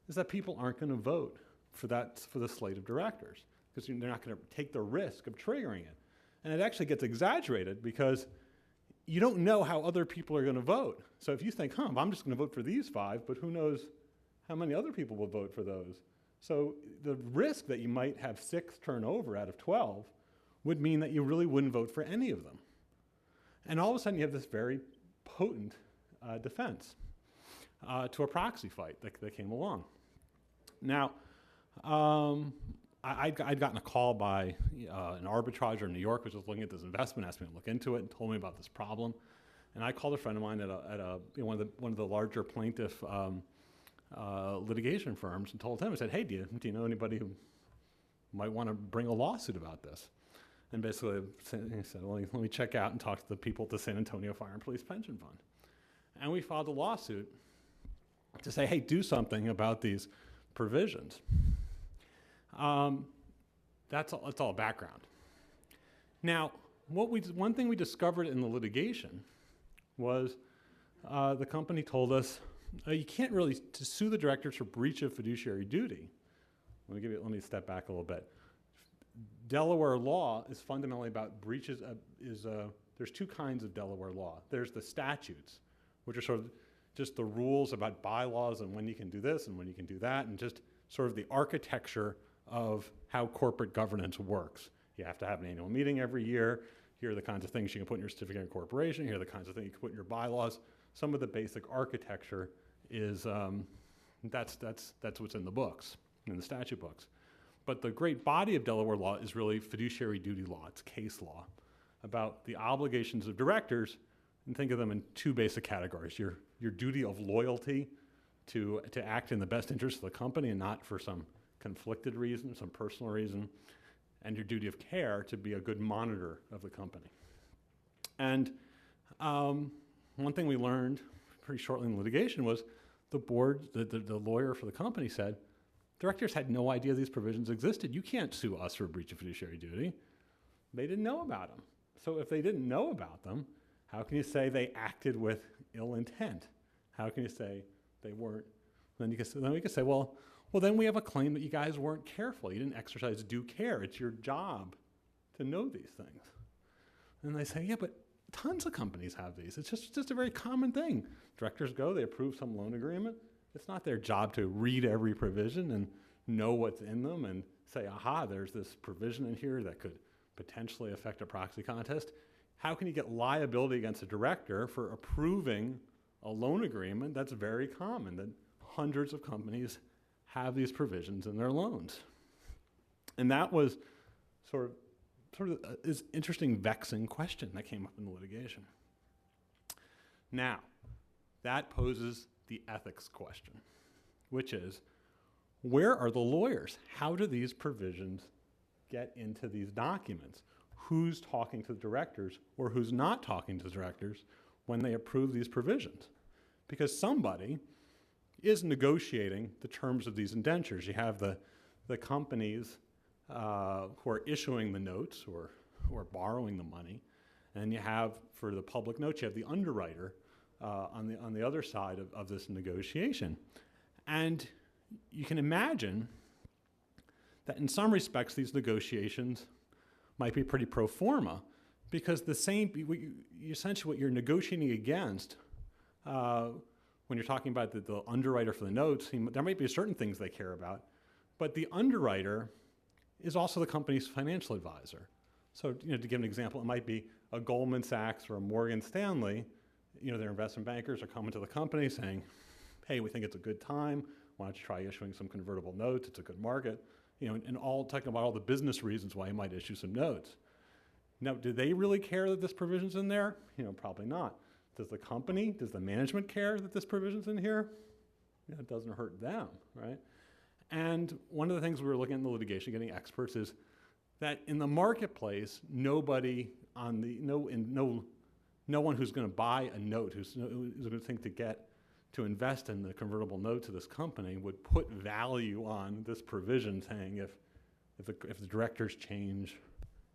is that people aren't going to vote for the slate of directors because they're not going to take the risk of triggering it. And it actually gets exaggerated because you don't know how other people are going to vote. So if you think, I'm just going to vote for these 5, but who knows how many other people will vote for those. So the risk that you might have 6 turnover out of 12 would mean that you really wouldn't vote for any of them. And all of a sudden you have this very potent defense to a proxy fight that came along. Now, I'd gotten a call by an arbitrager in New York, which was looking at this investment, asked me to look into it, and told me about this problem. And I called a friend of mine at one of the larger plaintiff litigation firms and told him, I said, hey, do you know anybody who might want to bring a lawsuit about this? And basically he said, well, let me check out and talk to the people at the San Antonio Fire and Police Pension Fund. And we filed a lawsuit to say, hey, do something about these provisions. That's all background. Now, one thing we discovered in the litigation was the company told us, you can't really to sue the directors for breach of fiduciary duty. Let me step back a little bit. Delaware law is fundamentally about breaches. There's 2 kinds of Delaware law. There's the statutes, which are sort of just the rules about bylaws and when you can do this and when you can do that, and just sort of the architecture of how corporate governance works. You have to have an annual meeting every year. Here are the kinds of things you can put in your certificate of incorporation. Here are the kinds of things you can put in your bylaws. Some of the basic architecture is that's what's in the books, in the statute books. But the great body of Delaware law is really fiduciary duty law. It's case law about the obligations of directors, and think of them in 2 basic categories. Your duty of loyalty to act in the best interest of the company and not for some conflicted reason, some personal reason, and your duty of care to be a good monitor of the company. And one thing we learned pretty shortly in litigation was the board, the lawyer for the company said, directors had no idea these provisions existed. You can't sue us for breach of fiduciary duty. They didn't know about them. So if they didn't know about them, How can you say they acted with ill intent? How can you say they weren't? Then we can say, well, then we have a claim that you guys weren't careful. You didn't exercise due care. It's your job to know these things. And they say, yeah, but tons of companies have these. It's just a very common thing. Directors go, they approve some loan agreement. It's not their job to read every provision and know what's in them and say, aha, there's this provision in here that could potentially affect a proxy contest. How can you get liability against a director for approving a loan agreement? That's very common, that hundreds of companies have these provisions in their loans. And that was sort of this interesting, vexing question that came up in the litigation. Now, that poses the ethics question, which is, where are the lawyers? How do these provisions get into these documents? Who's talking to the directors or who's not talking to the directors when they approve these provisions? Because somebody is negotiating the terms of these indentures. You have the companies who are issuing the notes or borrowing the money, and you have, for the public notes, you have the underwriter on the other side of this negotiation. And you can imagine that in some respects these negotiations might be pretty pro forma, because essentially what you're negotiating against when you're talking about the underwriter for the notes, there might be certain things they care about, but the underwriter is also the company's financial advisor. So, to give an example, it might be a Goldman Sachs or a Morgan Stanley. Their investment bankers are coming to the company saying, hey, we think it's a good time. Why don't you try issuing some convertible notes? It's a good market. And all talking about all the business reasons why you might issue some notes. Now, do they really care that this provision's in there? Probably not. Does the company, does the management care that this provision's in here? It doesn't hurt them, right? And one of the things we were looking at in the litigation, getting experts, is that in the marketplace, no one who's going to buy a note, who's going to think to invest in the convertible note to this company would put value on this provision, saying if the directors change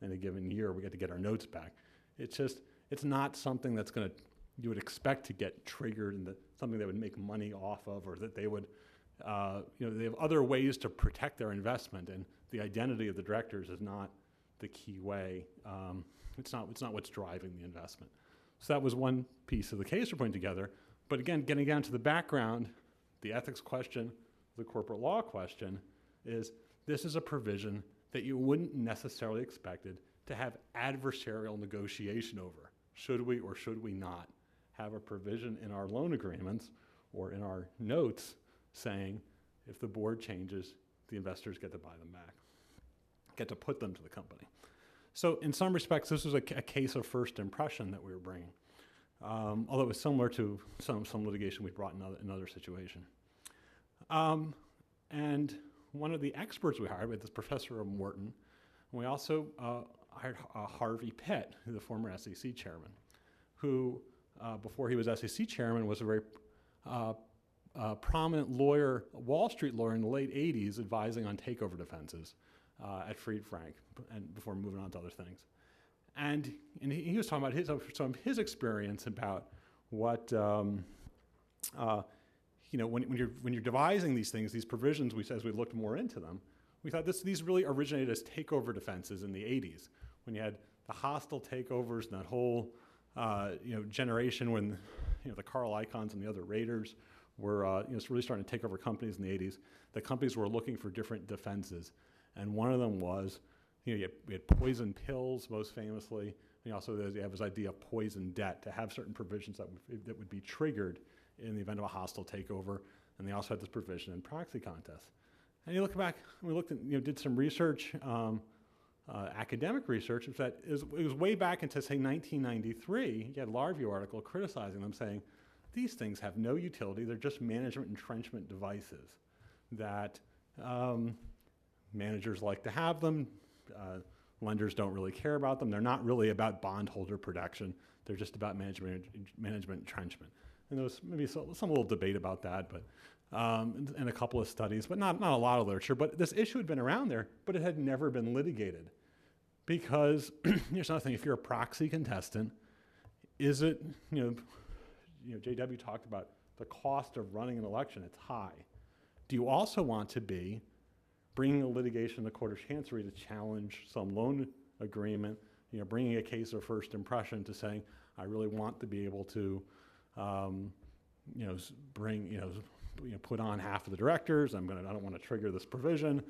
in a given year, we get to get our notes back. It's not something that's you would expect to get triggered and something they would make money off of, or that they would, they have other ways to protect their investment, and the identity of the directors is not the key way. It's not what's driving the investment. So that was one piece of the case we're putting together. But again, getting down to the background, the ethics question, the corporate law question, is this is a provision that you wouldn't necessarily expected to have adversarial negotiation over. Should we or should we not have a provision in our loan agreements or in our notes saying if the board changes, the investors get to buy them back, get to put them to the company. So in some respects, this was a case of first impression that we were bringing. Although it was similar to some litigation we brought in another situation. And one of the experts we hired, we had this professor of Wharton, and we also hired Harvey Pitt, the former SEC chairman, who, before he was SEC chairman, was a very prominent lawyer, Wall Street lawyer in the late 80s, advising on takeover defenses at Friedlander, and before moving on to other things. And he was talking about some of his experience about what, when you're devising these things, these provisions, as we looked more into them, we thought these really originated as takeover defenses in the 80s, when you had the hostile takeovers and that whole generation when the Carl Icahns and the other raiders were really starting to take over companies in the 80s. The companies were looking for different defenses, and one of them was, you had poison pills, most famously. And also you have this idea of poison debt, to have certain provisions that would be triggered in the event of a hostile takeover. And they also had this provision in proxy contests. And you look back, we looked at, did some research, academic research, it was way back into, say, 1993. You had a law review article criticizing them, saying, these things have no utility. They're just management entrenchment devices that managers like to have them. Lenders don't really care about them. They're not really about bondholder protection. They're just about management entrenchment. And there was maybe some little debate about that, but and a couple of studies, but not a lot of literature. But this issue had been around there, but it had never been litigated. Because here's another thing: if you're a proxy contestant, is it, JW talked about the cost of running an election, it's high. Do you also want to be bringing a litigation to the Court of Chancery to challenge some loan agreement, bringing a case of first impression to saying, I really want to be able to, put on half of the directors. I don't want to trigger this provision,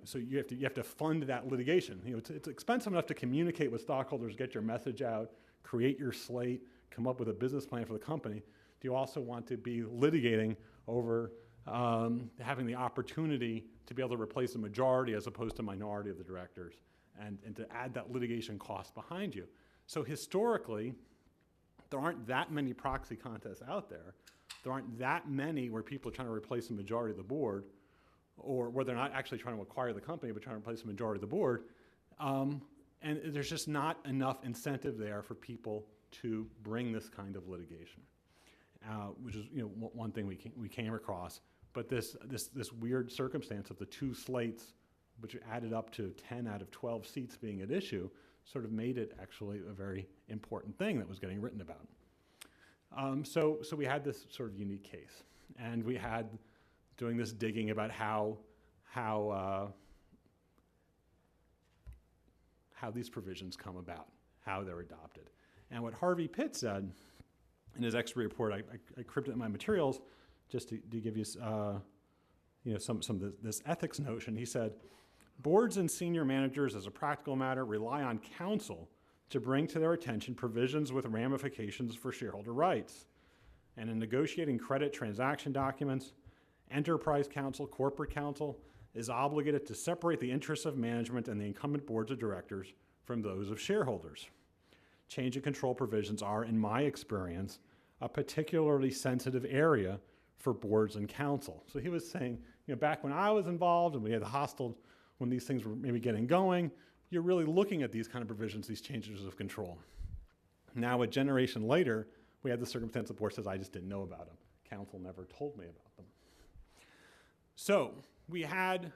so you have to fund that litigation. It's expensive enough to communicate with stockholders, get your message out, create your slate, come up with a business plan for the company. Do you also want to be litigating over having the opportunity to be able to replace a majority as opposed to minority of the directors, and to add that litigation cost behind you? So historically, there aren't that many proxy contests out there. There aren't that many where people are trying to replace a majority of the board, or where they're not actually trying to acquire the company, but trying to replace a majority of the board. And there's just not enough incentive there for people to bring this kind of litigation, which is one thing we came across. But this weird circumstance of the two slates, which added up to 10 out of 12 seats being at issue, sort of made it actually a very important thing that was getting written about. So we had this sort of unique case, and we had doing this digging about how these provisions come about, how they're adopted. And what Harvey Pitt said in his expert report, I cribbed it in my materials just to give you some of this ethics notion. He said, boards and senior managers, as a practical matter, rely on counsel to bring to their attention provisions with ramifications for shareholder rights. And in negotiating credit transaction documents, enterprise counsel, corporate counsel is obligated to separate the interests of management and the incumbent boards of directors from those of shareholders. Change of control provisions are, in my experience, a particularly sensitive area for boards and counsel. So he was saying, back when I was involved and we had the hostile, when these things were maybe getting going, you're really looking at these kind of provisions, these changes of control. Now, a generation later, we had the circumstance the board says, I just didn't know about them. Counsel never told me about them. So we had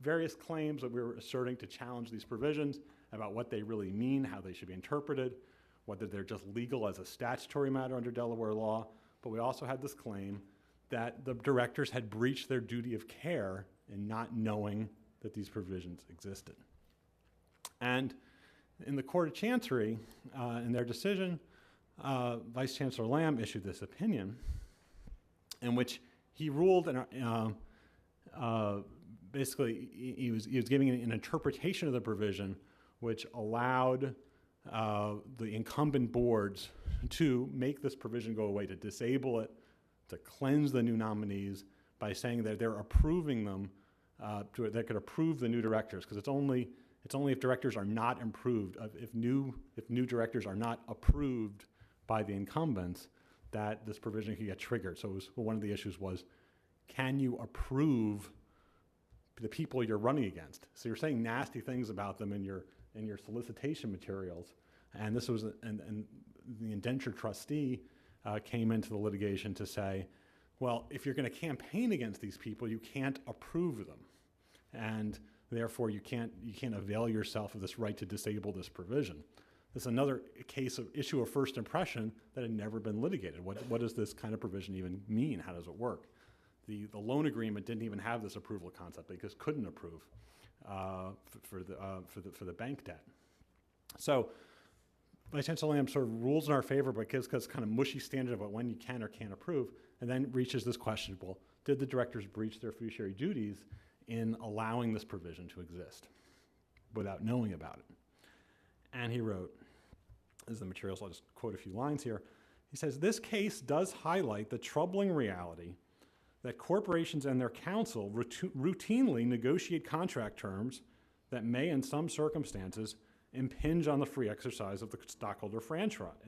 various claims that we were asserting to challenge these provisions about what they really mean, how they should be interpreted, whether they're just legal as a statutory matter under Delaware law. But we also had this claim that the directors had breached their duty of care in not knowing that these provisions existed. And in the Court of Chancery, in their decision, Vice Chancellor Lamb issued this opinion in which he ruled, basically he was giving an interpretation of the provision which allowed the incumbent boards to make this provision go away, to disable it, to cleanse the new nominees by saying that they're approving them, that could approve the new directors, because it's only if directors are not improved, if new directors are not approved by the incumbents, that this provision can get triggered. So one of the issues was, can you approve the people you're running against? So you're saying nasty things about them in your solicitation materials, and this was and the indenture trustee came into the litigation to say, well, if you're going to campaign against these people, you can't approve them, and therefore you can't avail yourself of this right to disable this provision. This is another case of issue of first impression that had never been litigated. What does this kind of provision even mean? How does it work? The loan agreement didn't even have this approval concept because couldn't approve for the bank debt. So Vice Chancellor Lamb sort of rules in our favor, but gives us kind of mushy standard about when you can or can't approve, and then reaches this question: well, did the directors breach their fiduciary duties in allowing this provision to exist without knowing about it? And he wrote, this is the materials, I'll just quote a few lines here. He says, this case does highlight the troubling reality that corporations and their counsel routinely negotiate contract terms that may, in some circumstances, impinge on the free exercise of the stockholder franchise.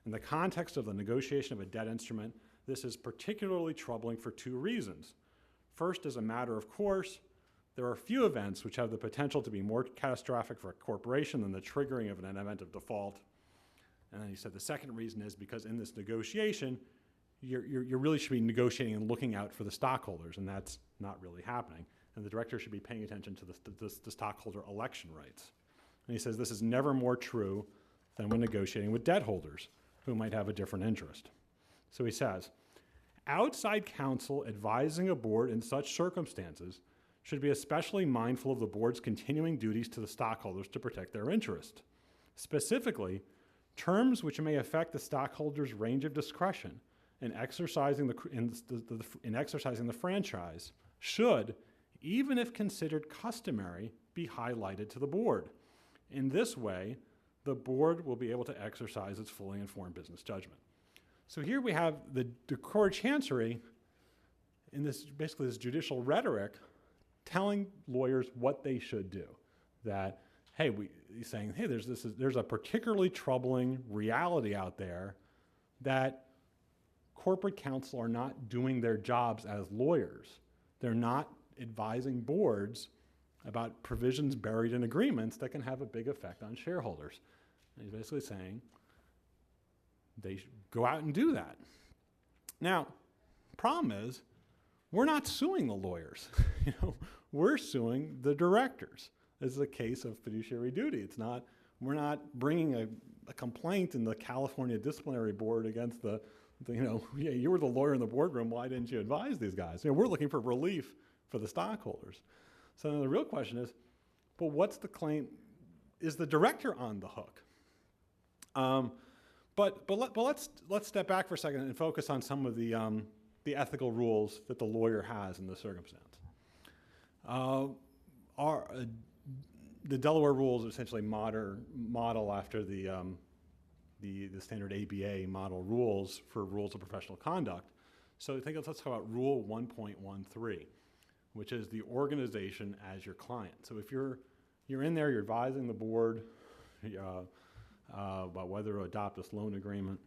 In the context of the negotiation of a debt instrument, this is particularly troubling for two reasons. First, as a matter of course, there are few events which have the potential to be more catastrophic for a corporation than the triggering of an event of default. And then he said the second reason is because in this negotiation, you really should be negotiating and looking out for the stockholders, and that's not really happening. And the director should be paying attention to the stockholder election rights. And he says this is never more true than when negotiating with debt holders who might have a different interest. So he says, outside counsel advising a board in such circumstances should be especially mindful of the board's continuing duties to the stockholders to protect their interest. Specifically, terms which may affect the stockholders' range of discretion in exercising the franchise should, even if considered customary, be highlighted to the board. In this way, the board will be able to exercise its fully informed business judgment. So here we have the court chancery in this, basically this judicial rhetoric, telling lawyers what they should do. That, hey, he's saying, hey, there's a particularly troubling reality out there that corporate counsel are not doing their jobs as lawyers. They're not advising boards about provisions buried in agreements that can have a big effect on shareholders. And he's basically saying they should go out and do that. Now, problem is, we're not suing the lawyers. We're suing the directors. This is a case of fiduciary duty. We're not bringing a complaint in the California Disciplinary Board against you were the lawyer in the boardroom, why didn't you advise these guys? We're looking for relief for the stockholders. So then the real question is, well, what's the claim? Is the director on the hook? But let's step back for a second and focus on some of the ethical rules that the lawyer has in this circumstance. The Delaware rules essentially model after the standard ABA model rules for rules of professional conduct. So let's talk about Rule 1.13, which is the organization as your client. So if you're in there, you're advising the board about whether to adopt this loan agreement.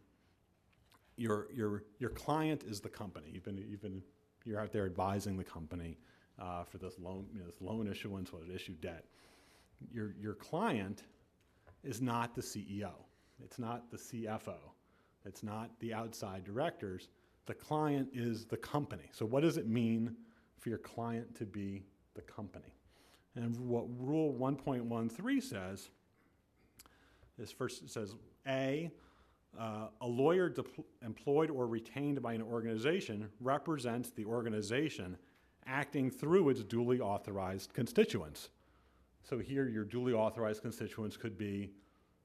Your client is the company. You're out there advising the company for this loan, this loan issuance, whether to issue debt. Your client is not the CEO. It's not the CFO. It's not the outside directors. The client is the company. So what does it mean for your client to be the company? And what Rule 1.13 says is, first it says, a lawyer employed or retained by an organization represents the organization acting through its duly authorized constituents. So here your duly authorized constituents could be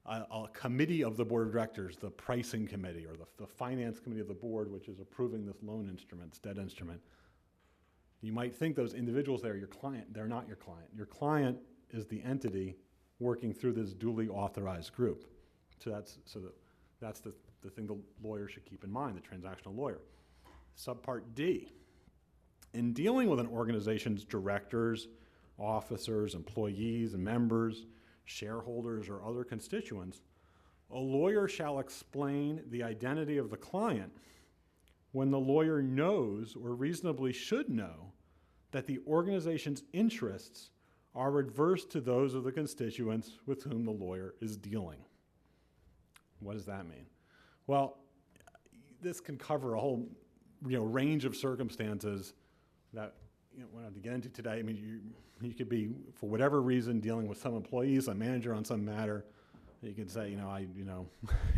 a committee of the board of directors, the pricing committee, or the finance committee of the board, which is approving this loan instrument, this debt instrument. You might think those individuals there are your client. They're not your client. Your client is the entity working through this duly authorized group. So that's the thing the lawyer should keep in mind, the transactional lawyer. Subpart D, in dealing with an organization's directors, officers, employees, and members, shareholders, or other constituents, a lawyer shall explain the identity of the client when the lawyer knows or reasonably should know that the organization's interests are adverse to those of the constituents with whom the lawyer is dealing. What does that mean? Well, this can cover a whole range of circumstances that we don't have to get into today. I mean, you could be, for whatever reason, dealing with some employees, a manager on some matter. You could say,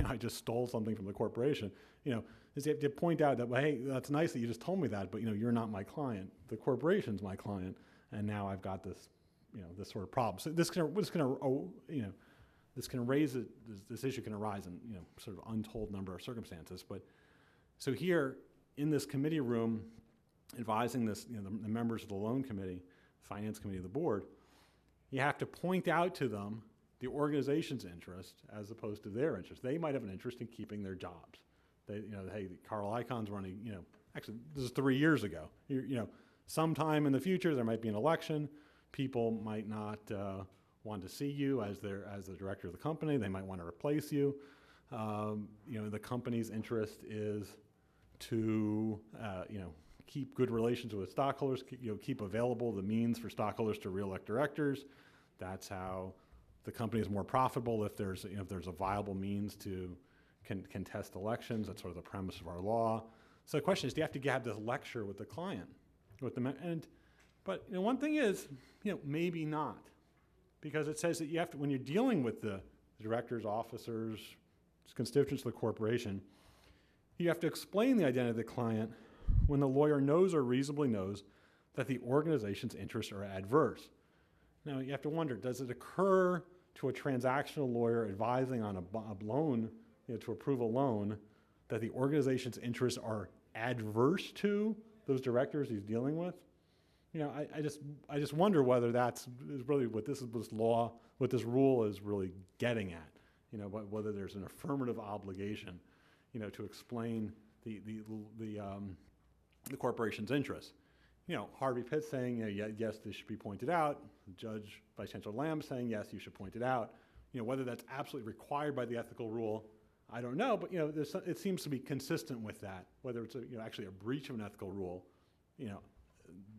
I just stole something from the corporation. Is you have to point out that, well, hey, that's nice that you just told me that, but you're not my client. The corporation's my client, and now I've got this, this sort of problem. So this issue can arise in sort of untold number of circumstances. But so here in this committee room, advising this, the members of the loan committee, finance committee of the board, you have to point out to them the organization's interest as opposed to their interest. They might have an interest in keeping their jobs. Hey, Carl Icahn's running, actually this is 3 years ago. Sometime in the future there might be an election. People might not want to see you as the director of the company. They might want to replace you. The company's interest is to keep good relations with stockholders, keep available the means for stockholders to reelect directors. That's how the company is more profitable if there's a viable means to contest elections. That's sort of the premise of our law. So the question is, do you have to have this lecture with the client? But one thing is, maybe not. because it says that you have to, when you're dealing with the directors, officers, constituents of the corporation, you have to explain the identity of the client when the lawyer knows or reasonably knows that the organization's interests are adverse. Now, you have to wonder, does it occur to a transactional lawyer advising on a loan, to approve a loan, that the organization's interests are adverse to those directors he's dealing with? I just wonder whether that's really what this rule is really getting at. Whether there's an affirmative obligation, to explain the corporation's interests. Harvey Pitt saying, yes, this should be pointed out. Judge Vice Chancellor Lamb saying, yes, you should point it out. Whether that's absolutely required by the ethical rule, I don't know. But it seems to be consistent with that. Whether it's actually a breach of an ethical rule,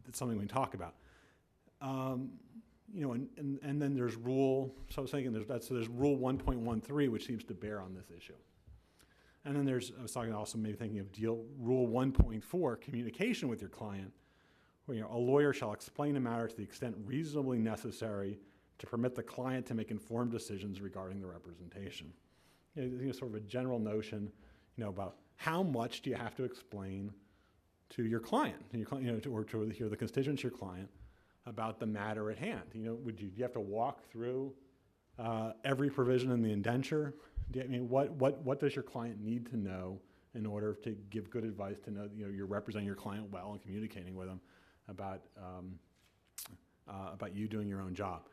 it's something we can talk about. And then there's rule. So I was thinking there's rule 1.13, which seems to bear on this issue. And then I was talking also maybe thinking of rule 1.4, communication with your client, where a lawyer shall explain a matter to the extent reasonably necessary to permit the client to make informed decisions regarding the representation. Sort of a general notion, about how much do you have to explain to your client, or to the constituents of your client about the matter at hand. Do you have to walk through every provision in the indenture? What does your client need to know in order to give good advice to know you're representing your client well and communicating with them about you doing your own job?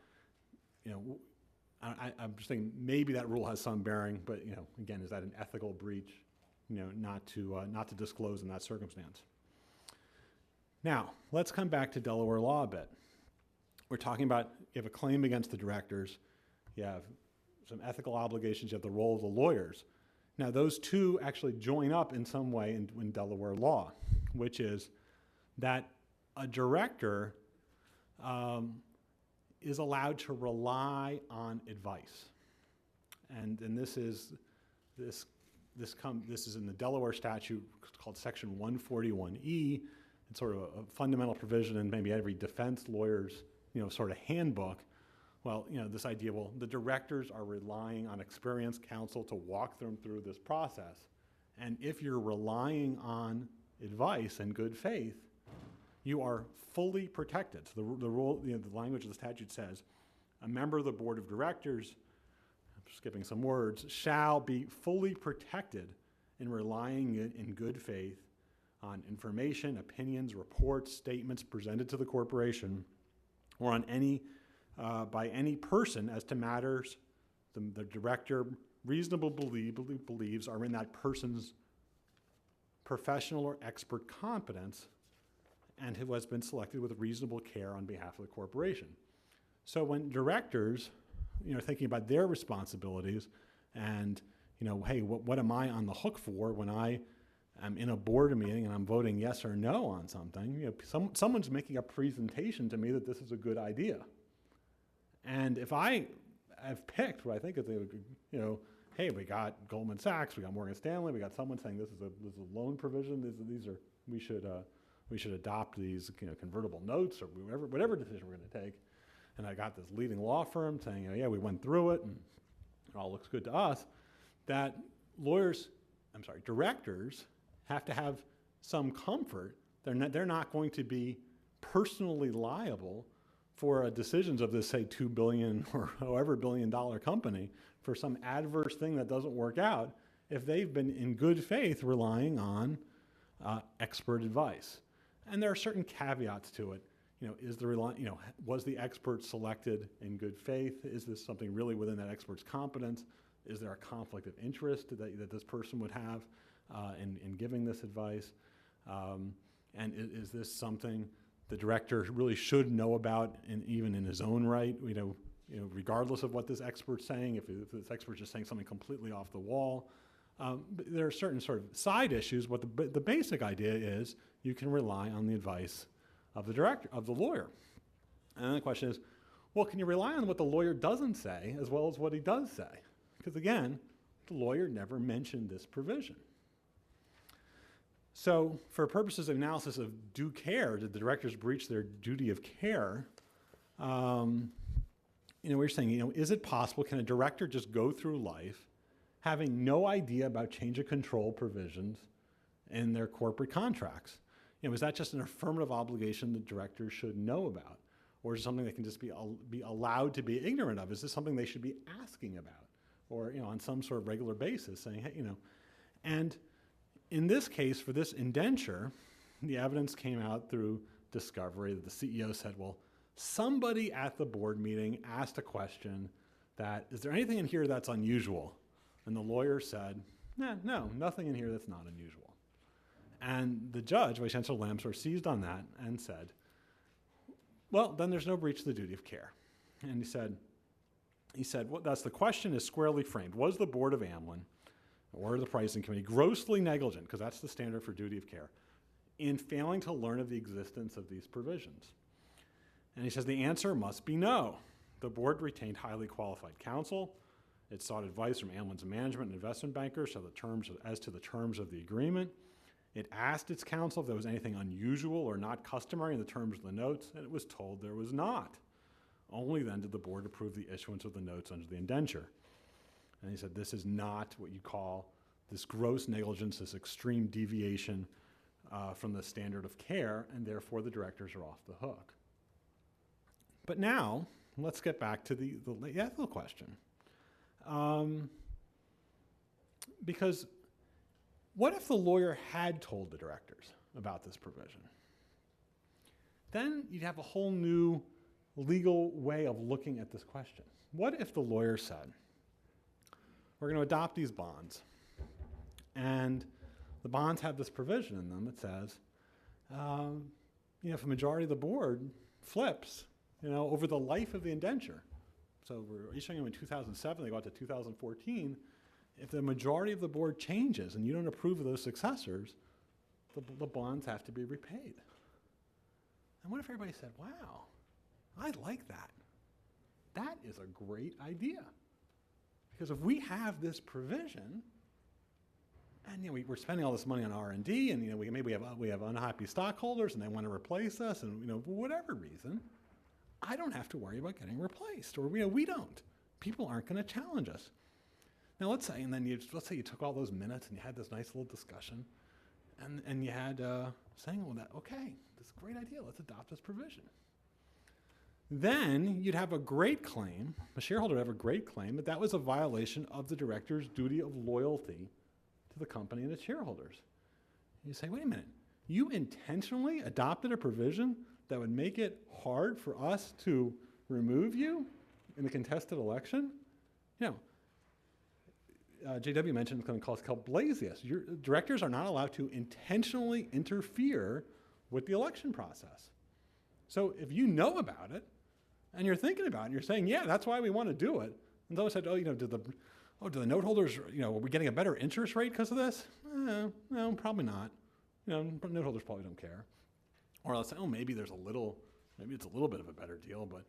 I'm just thinking maybe that rule has some bearing, but again, is that an ethical breach? Not to disclose in that circumstance. Now, let's come back to Delaware law a bit. We're talking about you have a claim against the directors, you have some ethical obligations, you have the role of the lawyers. Now, those two actually join up in some way in Delaware law, which is that a director is allowed to rely on advice. And this is in the Delaware statute called Section 141E. It's sort of a fundamental provision in maybe every defense lawyer's sort of handbook. Well, this idea, the directors are relying on experienced counsel to walk them through this process. And if you're relying on advice and good faith, you are fully protected. So the rule, the language of the statute says, a member of the board of directors, I'm skipping some words, shall be fully protected in relying in good faith on information, opinions, reports, statements presented to the corporation, or on by any person as to matters the director reasonably believes are in that person's professional or expert competence and who has been selected with reasonable care on behalf of the corporation. So when directors, thinking about their responsibilities and, hey, what am I on the hook for when I am in a board meeting and I'm voting yes or no on something? Someone's making a presentation to me that this is a good idea. And if I've picked what I think is, hey, we got Goldman Sachs, we got Morgan Stanley, we got someone saying this is a loan provision. We should adopt these convertible notes or whatever decision we're going to take. And I got this leading law firm saying, yeah, we went through it and it all looks good to us. That directors have to have some comfort. They're not going to be personally liable for decisions of this, say, $2 billion or however $1 billion company for some adverse thing that doesn't work out if they've been in good faith relying on expert advice. And there are certain caveats to it. Was the expert selected in good faith? Is this something really within that expert's competence? Is there a conflict of interest that this person would have in giving this advice? And is this something the director really should know about, even in his own right? Regardless of what this expert's saying, if this expert's just saying something completely off the wall. But there are certain sort of side issues. What the basic idea is, you can rely on the advice of the director, of the lawyer. And then the question is, well, can you rely on what the lawyer doesn't say as well as what he does say? Because again, the lawyer never mentioned this provision. So for purposes of analysis of due care, did the directors breach their duty of care? we're saying, is it possible, can a director just go through life having no idea about change of control provisions in their corporate contracts? Is that just an affirmative obligation that directors should know about? Or is it something they can just be allowed to be ignorant of? Is this something they should be asking about? Or, on some sort of regular basis saying, hey, And in this case, for this indenture, the evidence came out through discovery that the CEO said, well, somebody at the board meeting asked a question that, is there anything in here that's unusual? And the lawyer said, no, nothing in here that's not unusual. And the judge, Vice Chancellor Lamsor, seized on that and said, well, then there's no breach of the duty of care. And he said, well, that's the question is squarely framed. Was the board of Amlin or the pricing committee grossly negligent, because that's the standard for duty of care, in failing to learn of the existence of these provisions? And he says the answer must be no. The board retained highly qualified counsel. It sought advice from Amlin's management and investment bankers as to the terms of the agreement. It asked its counsel if there was anything unusual or not customary in the terms of the notes, and it was told there was not. Only then did the board approve the issuance of the notes under the indenture. And he said this is not what you call this gross negligence, this extreme deviation from the standard of care, and therefore the directors are off the hook. But now, let's get back to the ethical question. Because what if the lawyer had told the directors about this provision? Then you'd have a whole new legal way of looking at this question. What if the lawyer said, we're going to adopt these bonds, and the bonds have this provision in them that says, if a majority of the board flips, over the life of the indenture, so we're issuing them in 2007, they go out to 2014, if the majority of the board changes and you don't approve of those successors, the bonds have to be repaid. And what if everybody said, wow, I like that. That is a great idea. Because if we have this provision, and we're spending all this money on R&D, and maybe we have unhappy stockholders and they want to replace us, and for whatever reason, I don't have to worry about getting replaced, or we don't. People aren't going to challenge us. Now let's say you took all those minutes and you had this nice little discussion, and you had saying, well, okay, this is a great idea. Let's adopt this provision. Then you'd have a great claim, a shareholder would have a great claim that was a violation of the director's duty of loyalty to the company and its shareholders. You say, wait a minute, you intentionally adopted a provision that would make it hard for us to remove you in a contested election? JW mentioned something called blazius. Your directors are not allowed to intentionally interfere with the election process. So if you know about it, and you're thinking about it, and you're saying, yeah, that's why we want to do it, and someone said, do the note holders, are we getting a better interest rate because of this? No, probably not. Note holders probably don't care. Or let's say, maybe it's a little bit of a better deal, but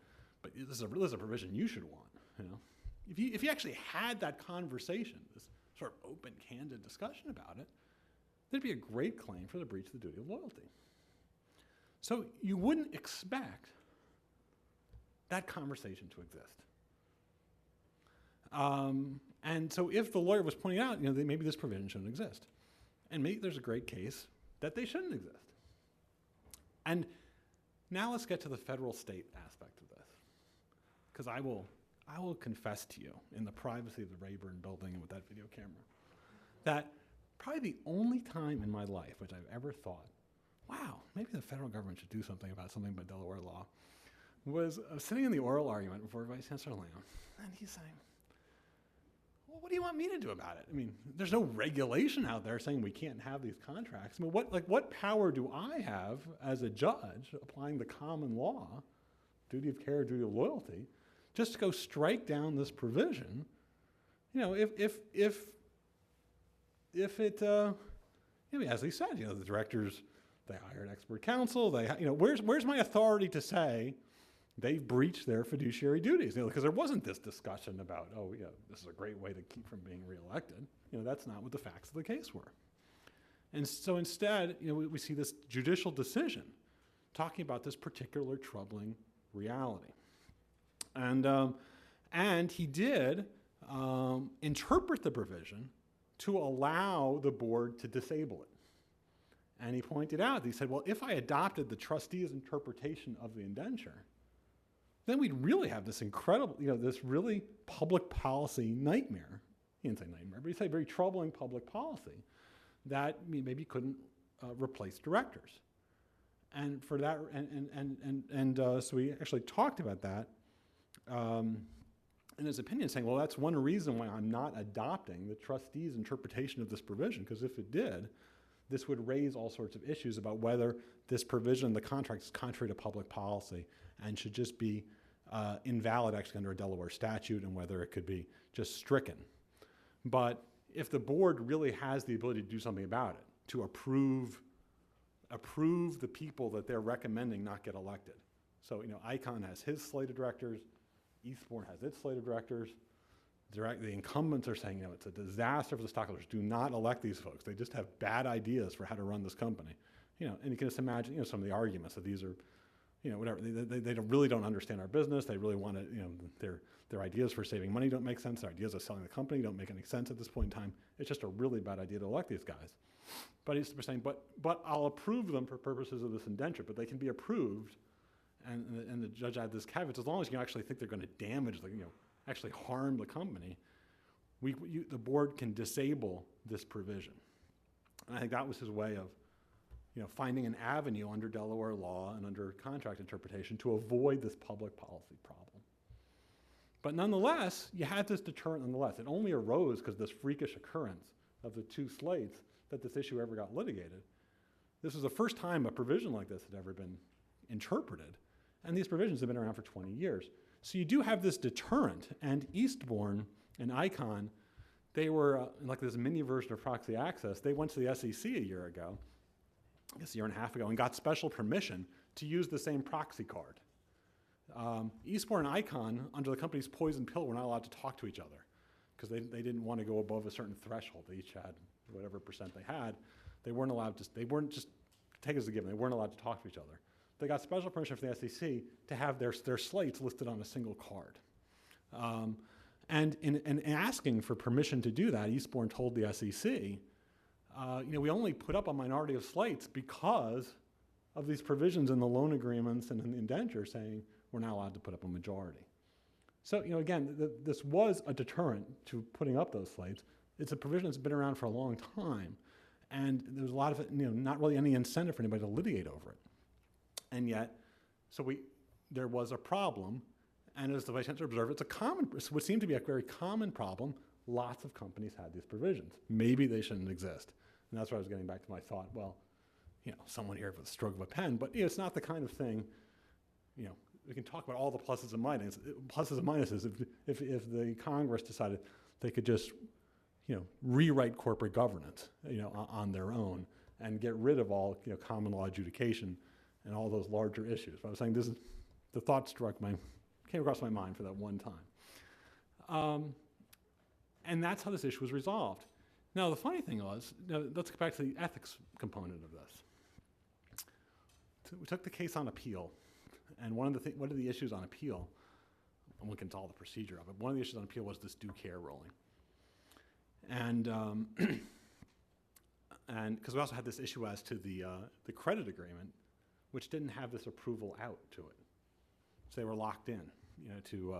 this is a provision you should want. If you actually had that conversation, this sort of open, candid discussion about it, there'd be a great claim for the breach of the duty of loyalty. So you wouldn't expect that conversation to exist. And so if the lawyer was pointing out, that maybe this provision shouldn't exist, and maybe there's a great case that they shouldn't exist. And now let's get to the federal-state aspect of this, because I will confess to you, in the privacy of the Rayburn building and with that video camera, that probably the only time in my life which I've ever thought, wow, maybe the federal government should do something about something by Delaware law, was sitting in the oral argument before Vice Chancellor Lamb, and he's saying, well, what do you want me to do about it? There's no regulation out there saying we can't have these contracts. What power do I have as a judge applying the common law, duty of care, duty of loyalty, just to go strike down this provision? If it, as he said, the directors, they hired expert counsel. Where's my authority to say they've breached their fiduciary duties? Because there wasn't this discussion about, this is a great way to keep from being reelected. That's not what the facts of the case were. And so instead, we see this judicial decision talking about this particular troubling reality. And he did interpret the provision to allow the board to disable it. And he pointed out, he said, well, if I adopted the trustee's interpretation of the indenture, then we'd really have this incredible, this really public policy nightmare. He didn't say nightmare, but he said very troubling public policy that maybe couldn't replace directors. And for that, so we actually talked about that in his opinion, saying, well, that's one reason why I'm not adopting the trustee's interpretation of this provision, because if it did, this would raise all sorts of issues about whether this provision in the contract is contrary to public policy and should just be invalid actually under a Delaware statute, and whether it could be just stricken. But if the board really has the ability to do something about it, to approve the people that they're recommending not get elected. So, Icon has his slate of directors, Eastbourne has its slate of directors. The incumbents are saying, it's a disaster for the stockholders. Do not elect these folks. They just have bad ideas for how to run this company. And you can just imagine, some of the arguments that these are, whatever. They really don't understand our business. They really want to, their ideas for saving money don't make sense. Their ideas of selling the company don't make any sense at this point in time. It's just a really bad idea to elect these guys. But he's saying, but I'll approve them for purposes of this indenture, but they can be approved. And the judge had this caveat, as long as you actually think they're going to damage, actually harm the company, the board can disable this provision. And I think that was his way of, finding an avenue under Delaware law and under contract interpretation to avoid this public policy problem. But nonetheless, you had this deterrent nonetheless. It only arose because of this freakish occurrence of the two slates that this issue ever got litigated. This was the first time a provision like this had ever been interpreted. And these provisions have been around for 20 years. So you do have this deterrent, and Eastbourne and Icon, they were like this mini version of proxy access. They went to the SEC a year ago, I guess a year and a half ago, and got special permission to use the same proxy card. Eastbourne and Icon, under the company's poison pill, were not allowed to talk to each other because they didn't want to go above a certain threshold. They each had whatever percent they had. They weren't allowed to, take it as a given, they weren't allowed to talk to each other. They got special permission from the SEC to have their slates listed on a single card. And in asking for permission to do that, Eastbourne told the SEC, we only put up a minority of slates because of these provisions in the loan agreements and in the indenture saying we're not allowed to put up a majority. So, again, this was a deterrent to putting up those slates. It's a provision that's been around for a long time. And there's a lot of it, not really any incentive for anybody to litigate over it. And yet, there was a problem, and as the Vice Chancellor observed, it would seem to be a very common problem. Lots of companies had these provisions. Maybe they shouldn't exist. And that's where I was getting back to my thought, well, someone here with a stroke of a pen, but it's not the kind of thing, we can talk about all the pluses and minuses. If the Congress decided they could just, rewrite corporate governance, on their own and get rid of all, common law adjudication and all those larger issues. But I was saying the thought came across my mind for that one time. And that's how this issue was resolved. Now, the funny thing was, let's get back to the ethics component of this. So we took the case on appeal, and one of the issues on appeal, and we can tell the procedure of it, one of the issues on appeal was this due care ruling. And because we also had this issue as to the credit agreement, which didn't have this approval out to it. So they were locked in, to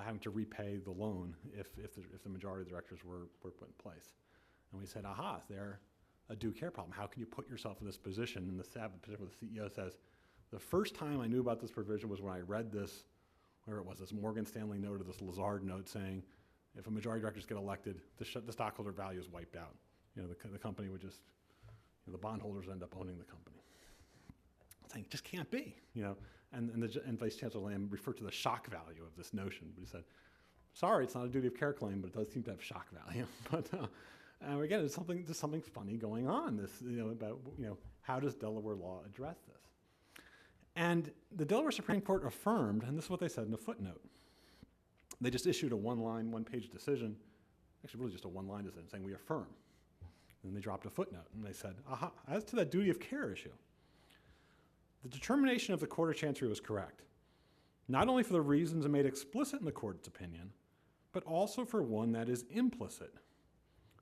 having to repay the loan if the majority of the directors were put in place. And we said, aha, they're a due care problem. How can you put yourself in this position? And the position where the CEO says, the first time I knew about this provision was when I read this, where it was, this Morgan Stanley note or this Lazard note saying, if a majority of directors get elected, the stockholder value is wiped out. The company would just, the bondholders end up owning the company. Saying it just can't be, and Vice Chancellor Lamb referred to the shock value of this notion, but he said, sorry, it's not a duty of care claim, but it does seem to have shock value. But again, there's something funny going on. This, about how does Delaware law address this? And the Delaware Supreme Court affirmed, and this is what they said in a footnote. They just issued a one-page decision, actually really just a one-line decision saying we affirm. And they dropped a footnote, and they said, aha, as to that duty of care issue, the determination of the Court of Chancery was correct. not only for the reasons made explicit in the court's opinion, but also for one that is implicit.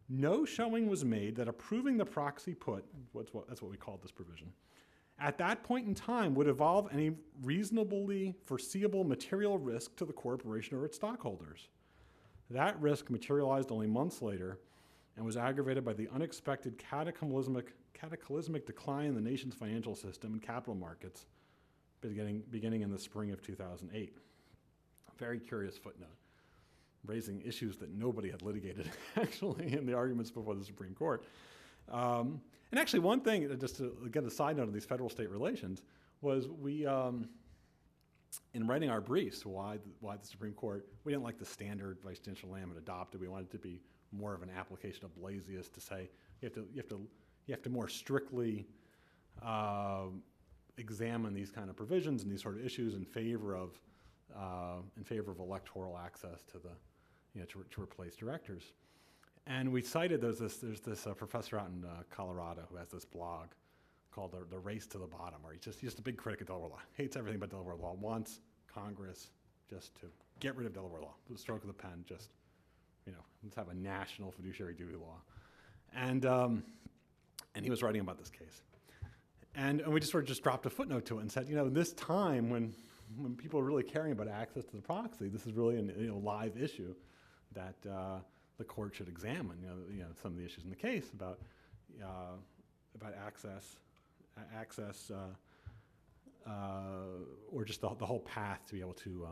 No showing was made that approving the proxy put, that's what we call this provision, at that point in time would involve any reasonably foreseeable material risk to the corporation or its stockholders. That risk materialized only months later and was aggravated by the unexpected cataclysmic decline in the nation's financial system and capital markets beginning in the spring of 2008. A very curious footnote, raising issues that nobody had litigated actually in the arguments before the Supreme Court. And actually one thing, just to get a side note of these federal-state relations, was we, in writing our briefs, why the Supreme Court, we didn't like the standard vice chancellor Lamb had adopted. We wanted it to be more of an application of Blasius to say you have to more strictly examine these kind of provisions and these sort of issues in favor of electoral access to the, to replace directors. And we cited there's this professor out in Colorado who has this blog called the Race to the Bottom, where he's just a big critic of Delaware law, hates everything but Delaware law, wants Congress just to get rid of Delaware law, with a stroke of the pen, just, let's have a national fiduciary duty law. And he was writing about this case. And we just sort of just dropped a footnote to it and said, this time when people are really caring about access to the proxy, this is really a live issue that the court should examine. Some of the issues in the case about access, or just the whole path to be able to